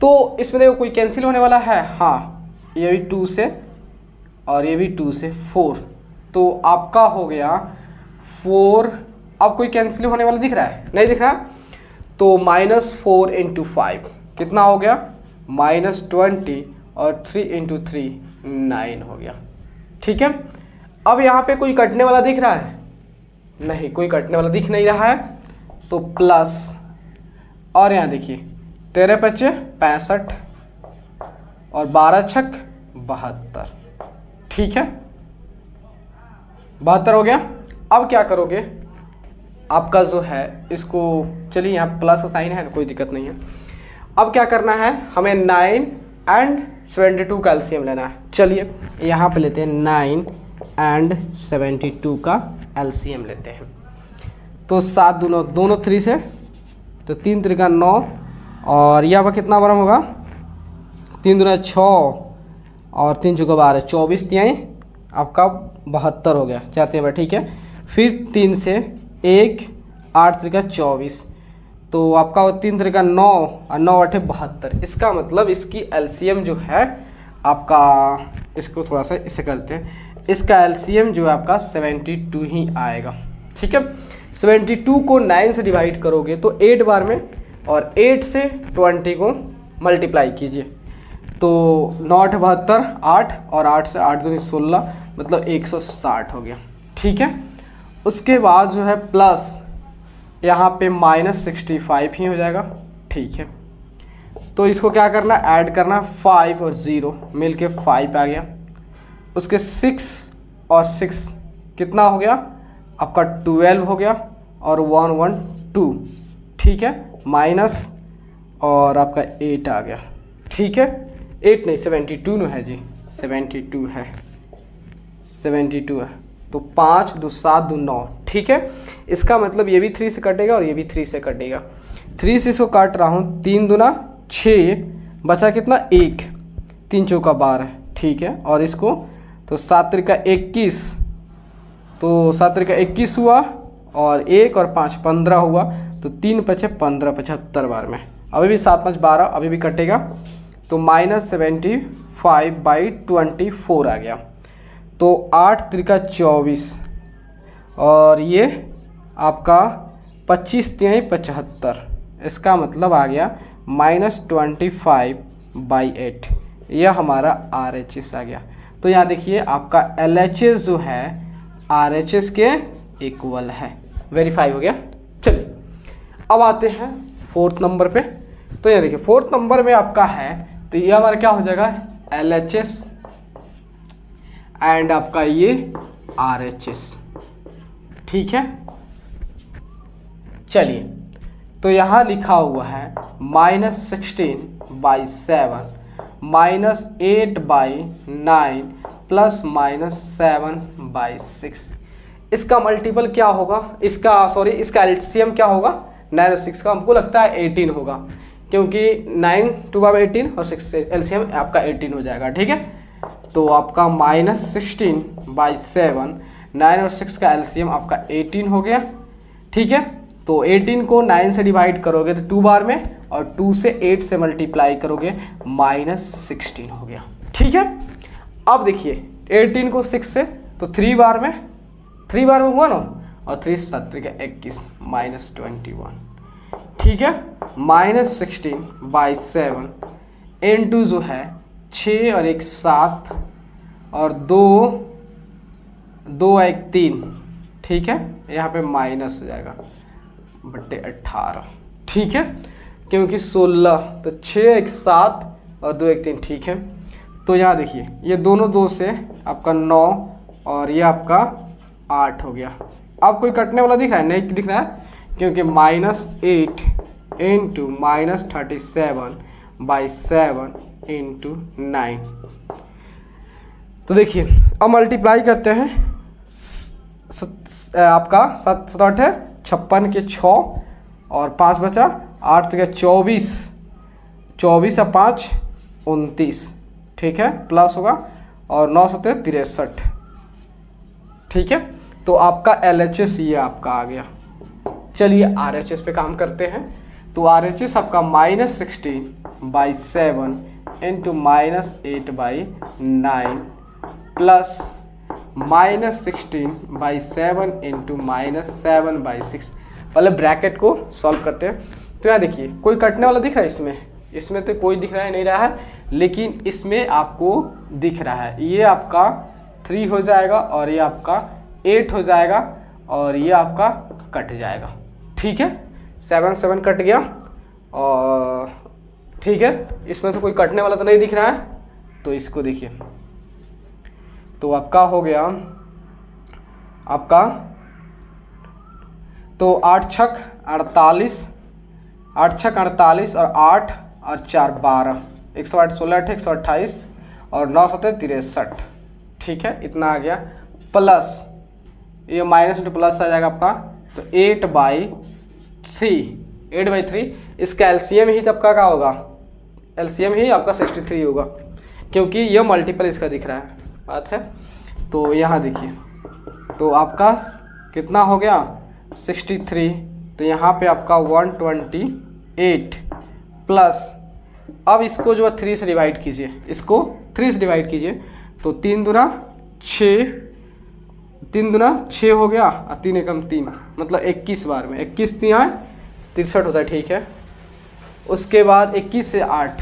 तो इसमें देखो कोई कैंसिल होने वाला है। हाँ, ये भी 2 से और ये भी 2 से 4, तो आपका हो गया 4। अब कोई कैंसिल होने वाला दिख रहा है? नहीं दिख रहा। तो -4 इंटू 5 कितना हो गया? -20 और 3 इंटू 3 9 हो गया। ठीक है, अब यहाँ पे कोई कटने वाला दिख रहा है? नहीं, कोई कटने वाला दिख नहीं रहा है, तो प्लस, और यहाँ देखिए 13 × 5 65 और 12 × 6 72। ठीक है, 72 हो गया। अब क्या करोगे? आपका जो है इसको, चलिए यहाँ प्लस का साइन है, कोई दिक्कत नहीं है। अब क्या करना है? हमें 9 एंड 72 का एलसीएम लेना है। चलिए यहाँ पे लेते हैं 9 एंड 72 का एलसीएम लेते हैं। तो 7 दोनों 3 से, तो 3 3 9 और यहाँ पर कितना बड़ा होगा? 3 दूना 6 और 3 चौका 12, 24 तिहाई आपका 72 हो गया। 4 तिहाई। ठीक है, फिर 3 से 1 8 3 24, तो आपका 3 3 9 और 9 8 72। इसका मतलब इसकी एलसीएम जो है आपका, इसको थोड़ा सा इससे करते हैं, इसका एलसीएम जो है आपका 72 ही आएगा। ठीक है, 72 को 9 से डिवाइड करोगे तो 8 बार में, और 8 से 20 को मल्टीप्लाई कीजिए तो 9 8 72, 8 और 8 से 8 दूनी 16, मतलब 160 हो गया। ठीक है, उसके बाद जो है प्लस यहाँ पे -65 ही हो जाएगा। ठीक है, तो इसको क्या करना? ऐड करना, 5 और 0 मिल के 5 आ गया। उसके 6 और 6 कितना हो गया? आपका 12 हो गया, और 1 1 2। ठीक है, माइनस और आपका 8 आ गया। ठीक है, 8 नहीं 72 में है जी, 72 है, 72 है। तो 5 2 7 2 9। ठीक है, इसका मतलब ये भी 3 से कटेगा और ये भी 3 से कटेगा। 3 से इसको काट रहा हूँ, 3 दूना 6, बचा कितना? 1, 3 चौका 12। ठीक है, और इसको तो 7 3 21, तो 7 3 21 हुआ, और 1 और 5 15 हुआ, तो 3 5 15, 75 बार में। अभी भी 7 5 12 अभी भी कटेगा, तो -75/24 आ गया। तो 8 3 24, और ये आपका 25 तिहाई 75। इसका मतलब आ गया -25/8। यह हमारा RHS आ गया। तो यहाँ देखिए आपका LHS जो है RHS के इक्वल है। वेरीफाई हो गया। चलिए अब आते हैं 4th नंबर पे। तो ये देखिए 4th नंबर में आपका है, तो ये हमारा क्या हो जाएगा? LHS एंड आपका ये RHS। ठीक है, चलिए तो यहाँ लिखा हुआ है -16/7 -8/9 प्लस -7/6। इसका मल्टीपल क्या होगा, इसका एलसीएम क्या होगा, 9 और 6 का हमको लगता है 18 होगा, क्योंकि 9 2 बार 18 और 6 से एलसीएम आपका 18 हो जाएगा। ठीक है, तो आपका -16/7, 9 और 6 का एलसीएम आपका 18 हो गया। ठीक है, तो 18 को 9 से डिवाइड करोगे तो 2 बार में, और 2 से 8 से मल्टीप्लाई करोगे -16 हो गया। ठीक है, अब देखिए 18 को 6 से तो 3 बार में हुआ ना, और 3 7 का 21 -21। ठीक है, -16/7 इंटू जो है 6 और 1 7 और 2 1 3। ठीक है, यहाँ पे माइनस हो जाएगा बट्टे 18। ठीक है, क्योंकि 16 तो 6 1 7 और 2 1 3। ठीक है, तो यहाँ देखिए ये दोनों 2 से आपका 9 और ये आपका 8 हो गया। अब कोई कटने वाला दिख रहा है? नहीं दिख रहा है, क्योंकि -8 इंटू -37/7 इंटू 9। तो देखिए अब मल्टीप्लाई करते हैं, आपका 7 7 है 56 के 6 और 5 बचा, 8 के 24, 24 या 5 29। ठीक है, प्लस होगा, और 9 7 63। ठीक है, तो आपका LHS ये आपका आ गया। चलिए RHS पे काम करते हैं। तो RHS आपका -16/7 इंटू -8/9 प्लस -16/7 इंटू -7/6। पहले ब्रैकेट को सॉल्व करते हैं। तो यहाँ देखिए कोई कटने वाला दिख रहा है इसमें तो कोई दिख रहा है नहीं रहा है, लेकिन इसमें आपको दिख रहा है। ये आपका 3 हो जाएगा और ये आपका 8 हो जाएगा और ये आपका कट जाएगा। ठीक है, 7 7 कट गया। और ठीक है, इसमें से कोई कटने वाला तो नहीं दिख रहा है, तो इसको देखिए, तो आपका हो गया आपका, तो 8 छक 48, 8 छक 48 और 8 और 4 12, 108 16 128 और 9 7 63। ठीक है, इतना आ गया। प्लस ये माइनस इंटू प्लस आ जाएगा आपका, तो 8/3। इसका एलसीएम ही तब का होगा, एलसीएम ही आपका 63 होगा, क्योंकि ये मल्टीपल इसका दिख रहा है। बात है, तो यहाँ देखिए, तो आपका कितना हो गया 63, तो यहाँ पे आपका 128 प्लस, अब इसको जो है 3 से डिवाइड कीजिए, इसको 3 से डिवाइड कीजिए, तो 3 दूना 6, 3 दूना 6 हो गया और 3 एकम 3, मतलब 21 बार में 21 3 आए 63 होता है। ठीक है, उसके बाद 21 से 8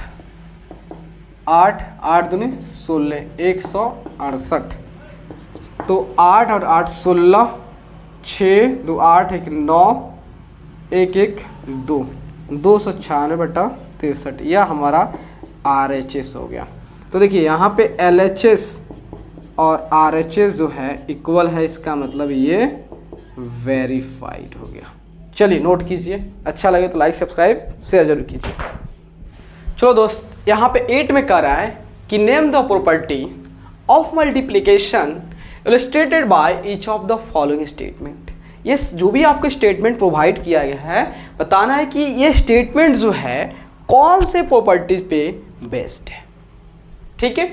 दूनी 16 168, तो 8 और 8 16, 6 2 8 1 9 1 1 2, 296/63। यह हमारा RHS हो गया। तो देखिए यहाँ पे LHS और RHS जो है इक्वल है, इसका मतलब ये वेरीफाइड हो गया। चलिए नोट कीजिए, अच्छा लगे तो लाइक सब्सक्राइब शेयर जरूर कीजिए। चलो दोस्त, यहाँ पे 8 में कह रहा है कि name the property of multiplication illustrated by each of the following statement. ये जो भी आपको स्टेटमेंट प्रोवाइड किया गया है, बताना है कि ये स्टेटमेंट जो है कौन से प्रॉपर्टीज पे बेस्ड है। ठीक है,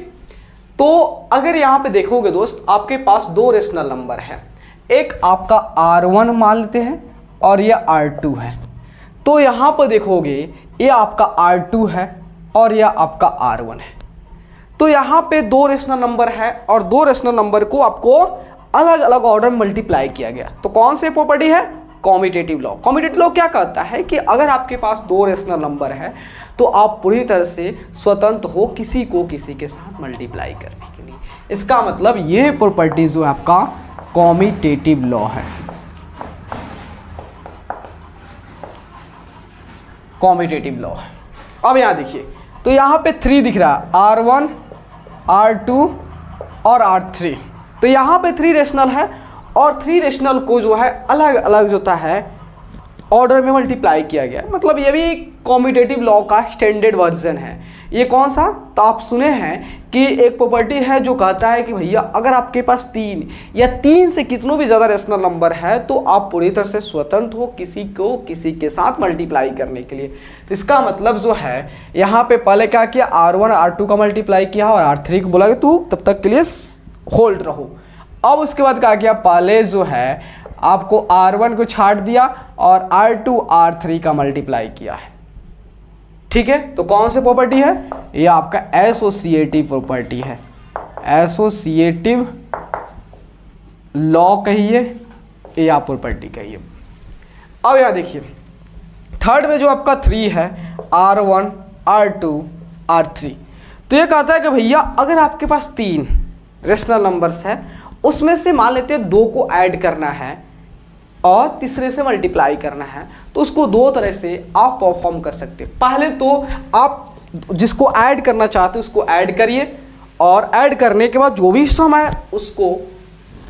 तो अगर यहाँ पे देखोगे दोस्त, आपके पास 2 रेशनल नंबर है, एक आपका R1 मान लेते हैं और ये R2 है। तो यहाँ पर देखोगे ये आपका R2 है और यह आपका R1 है। तो यहाँ पे 2 रेशनल नंबर है और 2 रेशनल नंबर को आपको अलग अलग ऑर्डर में मल्टीप्लाई किया गया। तो कौन सी प्रॉपर्टी है? Commutative law. कॉम्यूटेटिव लॉ क्या कहता है कि अगर आपके पास 2 रेशनल नंबर है तो आप पूरी तरह से स्वतंत्र हो किसी को किसी के साथ मल्टीप्लाई करने के लिए। इसका मतलब ये प्रॉपर्टी जो आपका कॉम्यूटेटिव लॉ है, कॉम्यूटेटिव लॉ है। अब यहाँ देखिए, तो यहाँ पे 3 दिख रहा है, R1 R2 और R3। तो यहाँ पे 3 रेशनल है और 3 रेशनल को जो है अलग अलग जो है ऑर्डर में मल्टीप्लाई किया गया, मतलब ये भी कॉम्यूटेटिव लॉ का स्टैंडर्ड वर्जन है। ये कौन सा, तो आप सुने हैं कि एक प्रॉपर्टी है जो कहता है कि भैया अगर आपके पास 3 या 3 से कितनों भी ज़्यादा रेशनल नंबर है तो आप पूरी तरह से स्वतंत्र हो किसी को किसी के साथ मल्टीप्लाई करने के लिए। तो इसका मतलब जो है यहाँ पे पहले क्या किया, R1 R2 का मल्टीप्लाई किया और R3 को बोला कि तू तब तक के लिए होल्ड रहो। अब उसके बाद क्या किया, पहले जो है आपको R1 को छाट दिया और R2 R3 का मल्टीप्लाई किया है। ठीक है, तो कौन सी प्रॉपर्टी है, ये आपका एसोसिएटिव प्रॉपर्टी है, एसोसिएटिव लॉ कहिए या प्रॉपर्टी कहिए। अब यहां देखिए थर्ड में जो आपका 3 है, R1 R2 R3, तो ये कहता है कि भैया अगर आपके पास 3 रेशनल नंबर्स है उसमें से मान लेते हैं 2 को ऐड करना है और तीसरे से मल्टीप्लाई करना है, तो उसको 2 तरह से आप परफॉर्म कर सकते हैं। पहले तो आप जिसको ऐड करना चाहते हैं उसको ऐड करिए और ऐड करने के बाद जो भी सम है उसको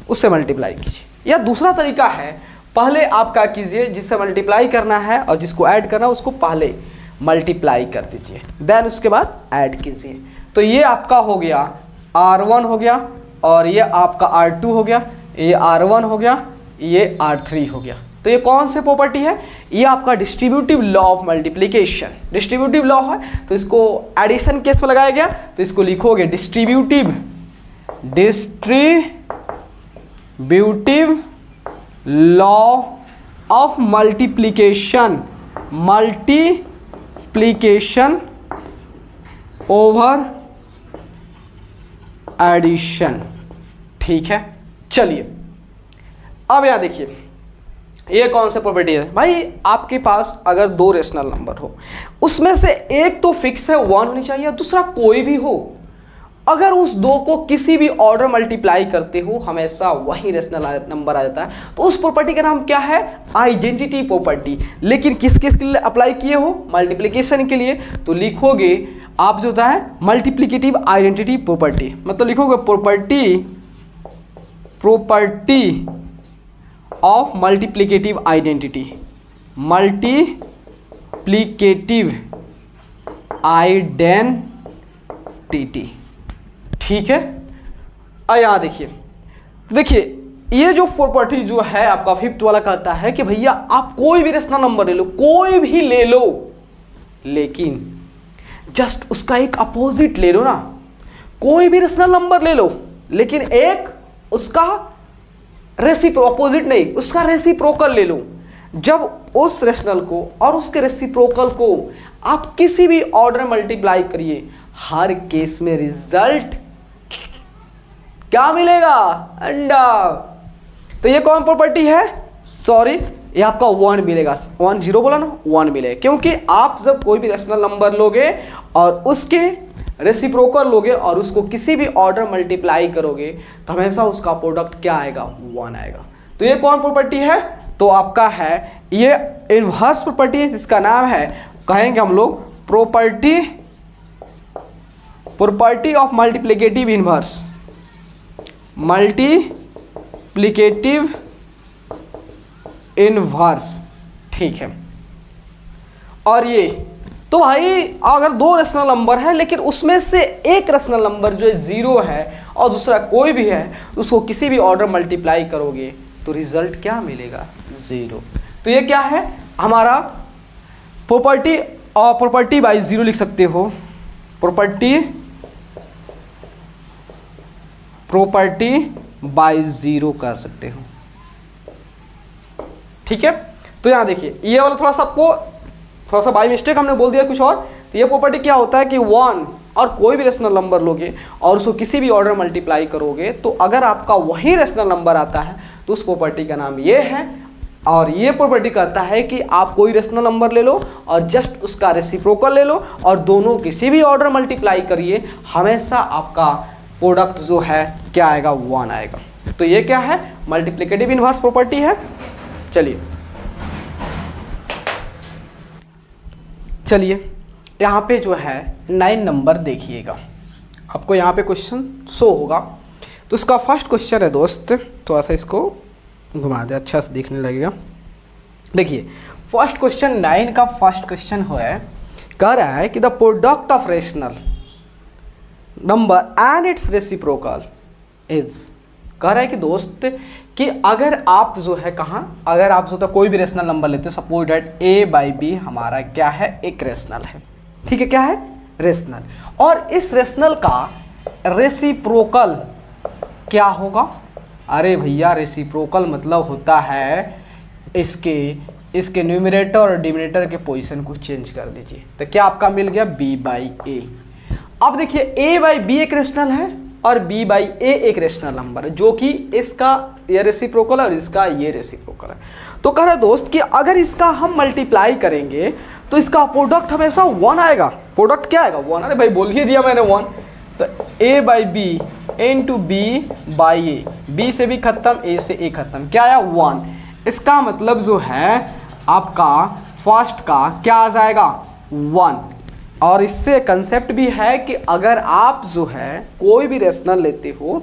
उससे मल्टीप्लाई कीजिए। या दूसरा तरीका है, पहले आप क्या कीजिए, जिससे मल्टीप्लाई करना है और जिसको ऐड करना है उसको पहले मल्टीप्लाई कर दीजिए, देन उसके बाद ऐड कीजिए। तो ये आपका हो गया R1 हो गया और ये आपका R2 हो गया, ये R1 हो गया, ये R3 हो गया। तो ये कौन सी प्रॉपर्टी है, ये आपका distributive law of multiplication. Distributive law है तो इसको एडिशन केस में लगाया गया, तो इसको लिखोगे distributive law of multiplication, multiplication over addition. ठीक है, चलिए अब यहां देखिए ये कौन सी प्रॉपर्टी है भाई, आपके पास अगर 2 रेशनल नंबर हो उसमें से एक तो फिक्स है 1 होनी चाहिए, दूसरा कोई भी हो, अगर उस 2 को किसी भी ऑर्डर मल्टीप्लाई करते हो हमेशा वही रेशनल नंबर आ जाता है, तो उस प्रॉपर्टी का नाम क्या है, आइडेंटिटी प्रॉपर्टी। लेकिन किस किस के लिए अप्लाई किए हो, मल्टीप्लिकेशन के लिए, तो लिखोगे आप जो होता है मल्टीप्लिकेटिव आइडेंटिटी प्रॉपर्टी, मतलब लिखोगे property of multiplicative identity, multiplicative identity. ठीक है, अब यहां देखिए ये जो प्रॉपर्टी जो है आपका 5th वाला कहता है कि भैया आप कोई भी रेशनल नंबर ले लो, कोई भी ले लो, लेकिन जस्ट उसका एक अपोजिट ले लो ना, कोई भी रेशनल नंबर ले लो लेकिन एक उसका अपोजिट नहीं, उसका रेसिप्रोकल ले लो। जब उस रेशनल को और उसके रेसिप्रोकल को आप किसी भी ऑर्डर में मल्टीप्लाई करिए, हर केस में रिजल्ट क्या मिलेगा, अंडा। तो ये कौन प्रॉपर्टी है, सॉरी ये आपका 1 मिलेगा, 1 0 बोला ना, 1 मिलेगा, क्योंकि आप जब कोई भी रेशनल नंबर लोगे और उसके रेसिप्रोकल लोगे और उसको किसी भी ऑर्डर मल्टीप्लाई करोगे तो हमेशा उसका प्रोडक्ट क्या आएगा, 1 आएगा। तो ये कौन प्रॉपर्टी है, तो आपका है ये इनवर्स प्रॉपर्टी है, जिसका नाम है कहेंगे हम लोग property of multiplicative inverse, multiplicative inverse. ठीक है, और ये तो भाई अगर 2 रेशनल नंबर है लेकिन उसमें से एक रेशनल नंबर जो है 0 है और दूसरा कोई भी है, उसको किसी भी ऑर्डर मल्टीप्लाई करोगे तो रिजल्ट क्या मिलेगा, 0। तो ये क्या है हमारा प्रॉपर्टी, और प्रॉपर्टी बाय 0 लिख सकते हो, प्रॉपर्टी बाय 0 कर सकते हो। ठीक है, तो यहां देखिए ये वाला थोड़ा सा बाई मिस्टेक हमने बोल दिया कुछ और। तो ये प्रॉपर्टी क्या होता है कि 1 और कोई भी रेशनल नंबर लोगे और उसको किसी भी ऑर्डर मल्टीप्लाई करोगे तो अगर आपका वही रेशनल नंबर आता है तो उस प्रॉपर्टी का नाम ये है। और ये प्रॉपर्टी कहता है कि आप कोई रेशनल नंबर ले लो और जस्ट उसका रेसिप्रोकल ले लो और दोनों किसी भी ऑर्डर मल्टीप्लाई करिए, हमेशा आपका प्रोडक्ट जो है क्या आएगा, 1 आएगा। तो ये क्या है, मल्टीप्लिकेटिव इनवर्स प्रॉपर्टी है। चलिए यहाँ पे जो है 9 नंबर देखिएगा, आपको यहाँ पे क्वेश्चन शो होगा। तो इसका फर्स्ट क्वेश्चन है दोस्त, थोड़ा सा इसको घुमा दे, अच्छा से दिखने लगेगा। देखिए फर्स्ट क्वेश्चन 9 का फर्स्ट क्वेश्चन है, कह रहा है कि the product of rational number and it's reciprocal is, कह रहा है कि दोस्त कि अगर आप जो है अगर आप जो है कोई भी रेशनल नंबर लेते हो, suppose that a by b हमारा क्या है, एक रेशनल है, ठीक है, क्या है, रेशनल, और इस रेशनल का रेसिप्रोकल क्या होगा, अरे भैया रेसिप्रोकल मतलब होता है इसके न्यूमरेटर और डिनोमिनेटर के पोजीशन को चेंज कर दीजिए, तो क्या आपका मिल गया b बाई ए। अब देखिए a बाई बी एक रेशनल है और b बाई ए एक रेशनल नंबर है, जो कि इसका ये रेसिप्रोकल और इसका ये रेसिप्रोकल है। तो कह रहा है दोस्त कि अगर इसका हम मल्टीप्लाई करेंगे तो इसका प्रोडक्ट हमेशा 1 आएगा। प्रोडक्ट क्या आएगा, 1। अरे भाई बोल ही दिया मैंने 1। तो a by b into b by a, b से भी खत्म, ए से ए खत्म, क्या आया, 1। इसका मतलब जो है आपका फर्स्ट का क्या आ जाएगा, 1। और इससे कंसेप्ट भी है कि अगर आप जो है कोई भी रेशनल लेते हो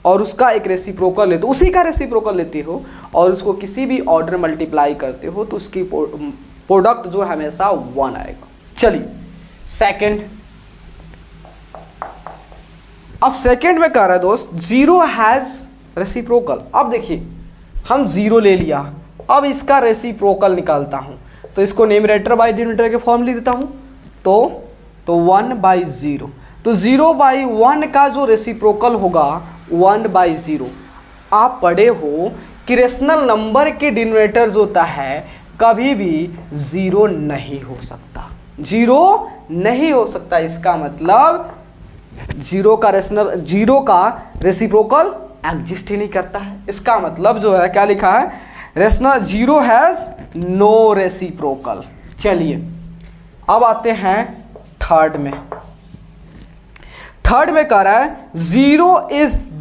और उसका एक रेसिप्रोकल लेते हो, उसी का रेसिप्रोकल लेते हो और उसको किसी भी ऑर्डर मल्टीप्लाई करते हो, तो उसकी प्रोडक्ट जो है हमेशा 1 आएगा। चलिए सेकंड, अब सेकंड में कह रहा है दोस्त 0 हैज रेसिप्रोकल। अब देखिए हम 0 ले लिया, अब इसका रेसिप्रोकल निकालता हूं, तो इसको न्यूमरेटर बाई डिनोमिनेटर के फॉर्म लिख देता हूं, तो 1 बाई 0, तो 0 बाई 1 का जो रेसिप्रोकल होगा 1 बाई 0। आप पढ़े हो कि रेशनल नंबर के डिनोमिनेटर जो होता है कभी भी 0 नहीं हो सकता, 0 नहीं हो सकता। इसका मतलब 0 का रेसिप्रोकल एग्जिस्ट ही नहीं करता है। इसका मतलब जो है क्या लिखा है, रेशनल 0 हैज नो रेसिप्रोकल। चलिए अब आते हैं थर्ड में। थर्ड में कह रहा है 0 इज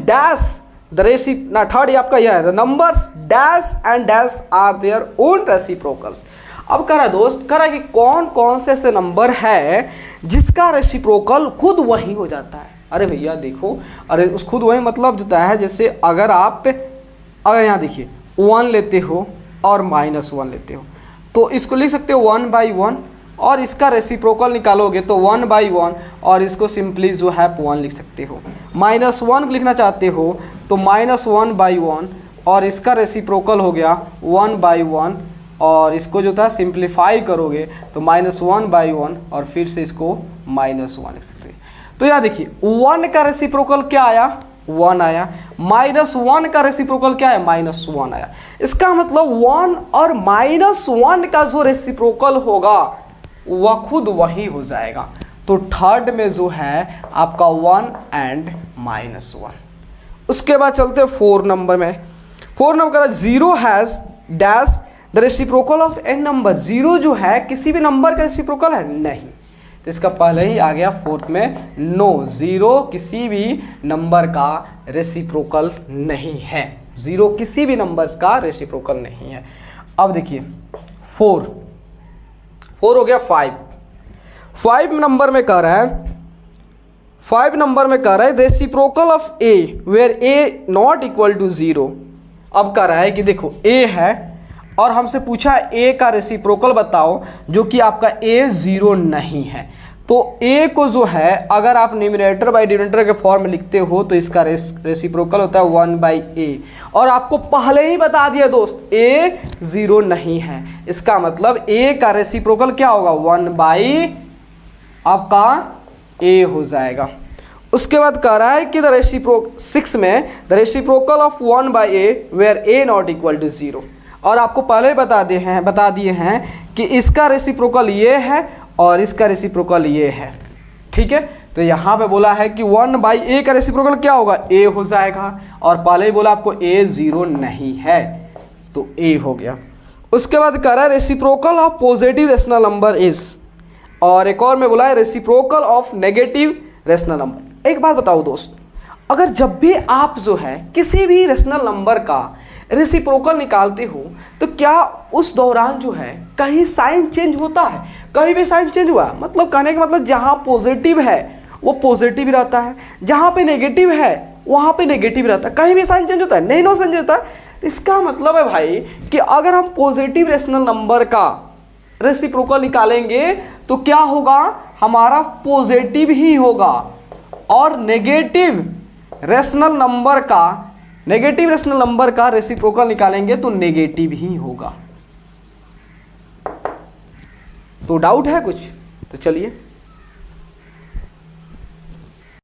डैश द रेसी ना, थर्ड ये आपका यह है, numbers dash and dash are their own reciprocals. अब कह रहा है दोस्त, कह रहा है कि कौन कौन से ऐसे नंबर है जिसका रेसिप्रोकल खुद वही हो जाता है। अरे भैया देखो, अरे उस खुद वही मतलब होता है, जैसे अगर यहाँ देखिए 1 लेते हो और -1 लेते हो, तो इसको लिख सकते हो 1 बाई 1, और इसका रेसिप्रोकल निकालोगे तो 1 बाई 1, और इसको सिंपली जो है 1 लिख सकते हो। -1 लिखना चाहते हो तो -1 बाई 1, और इसका रेसिप्रोकल हो गया 1 बाई 1, और इसको जो था सिंप्लीफाई करोगे तो -1 बाई 1, और फिर से इसको -1 लिख सकते हैं। तो यहाँ देखिए 1 का रेसिप्रोकल क्या आया, 1 आया, -1 का रेसिप्रोकल क्या है, -1 आया। इसका मतलब 1 और -1 का जो रेसिप्रोकल होगा वह खुद वही हो जाएगा। तो थर्ड में जो है आपका 1 एंड -1। उसके बाद चलते 4 नंबर में। 4 नंबर का 0 has dash the reciprocal of an number. 0 जो है किसी भी नंबर का रेसिप्रोकल है नहीं, तो इसका पहले ही आ गया फोर्थ में नो, 0 किसी भी नंबर का रेसिप्रोकल नहीं है। 0 किसी भी नंबर्स का रेसिप्रोकल नहीं है। अब देखिए 4 हो गया 5 नंबर में कह रहा है, 5 नंबर में कह रहा है reciprocal of a where a not equal to 0। अब कह रहा है कि देखो ए है और हमसे पूछा ए का रेसिप्रोकल बताओ, जो कि आपका ए 0 नहीं है। तो ए को जो है अगर आप न्यूमरेटर बाई डिनोमिनेटर के फॉर्म में लिखते हो तो इसका रेसिप्रोकल होता है 1 बाई ए, और आपको पहले ही बता दिया दोस्त ए 0 नहीं है। इसका मतलब ए का रेसिप्रोकल क्या होगा, 1 बाई आपका ए हो जाएगा। उसके बाद कह रहा है कि 6 में the reciprocal of 1 by a where a not equal to 0, और आपको पहले बता दिए हैं कि इसका रेसिप्रोकल ये है और इसका रेसिप्रोकल ये है। ठीक है, तो यहाँ पे बोला है कि 1 बाई ए का रेसिप्रोकल क्या होगा, ए हो जाएगा, और पहले ही बोला आपको ए 0 नहीं है तो ए हो गया। उसके बाद कह रहा है reciprocal of positive rational number is, और एक और में बोला है reciprocal of negative rational number. एक बात बताओ दोस्त, अगर जब भी आप जो है किसी भी रेशनल नंबर का रेसिप्रोकल निकालते हो तो क्या उस दौरान जो है कहीं साइन चेंज होता है, कहीं भी साइन चेंज हुआ, मतलब कहने का मतलब जहाँ पॉजिटिव है वो पॉजिटिव रहता है, जहाँ पे नेगेटिव है वहाँ पे नेगेटिव रहता है, कहीं भी साइन चेंज होता है, नहीं नो चेंज होता है। तो इसका मतलब है भाई कि अगर हम पॉजिटिव रेशनल नंबर का रेसिप्रोकल निकालेंगे तो क्या होगा, हमारा पॉजिटिव ही होगा, और नेगेटिव रेशनल नंबर का रेसिप्रोकल निकालेंगे तो नेगेटिव ही होगा। तो डाउट है कुछ? तो चलिए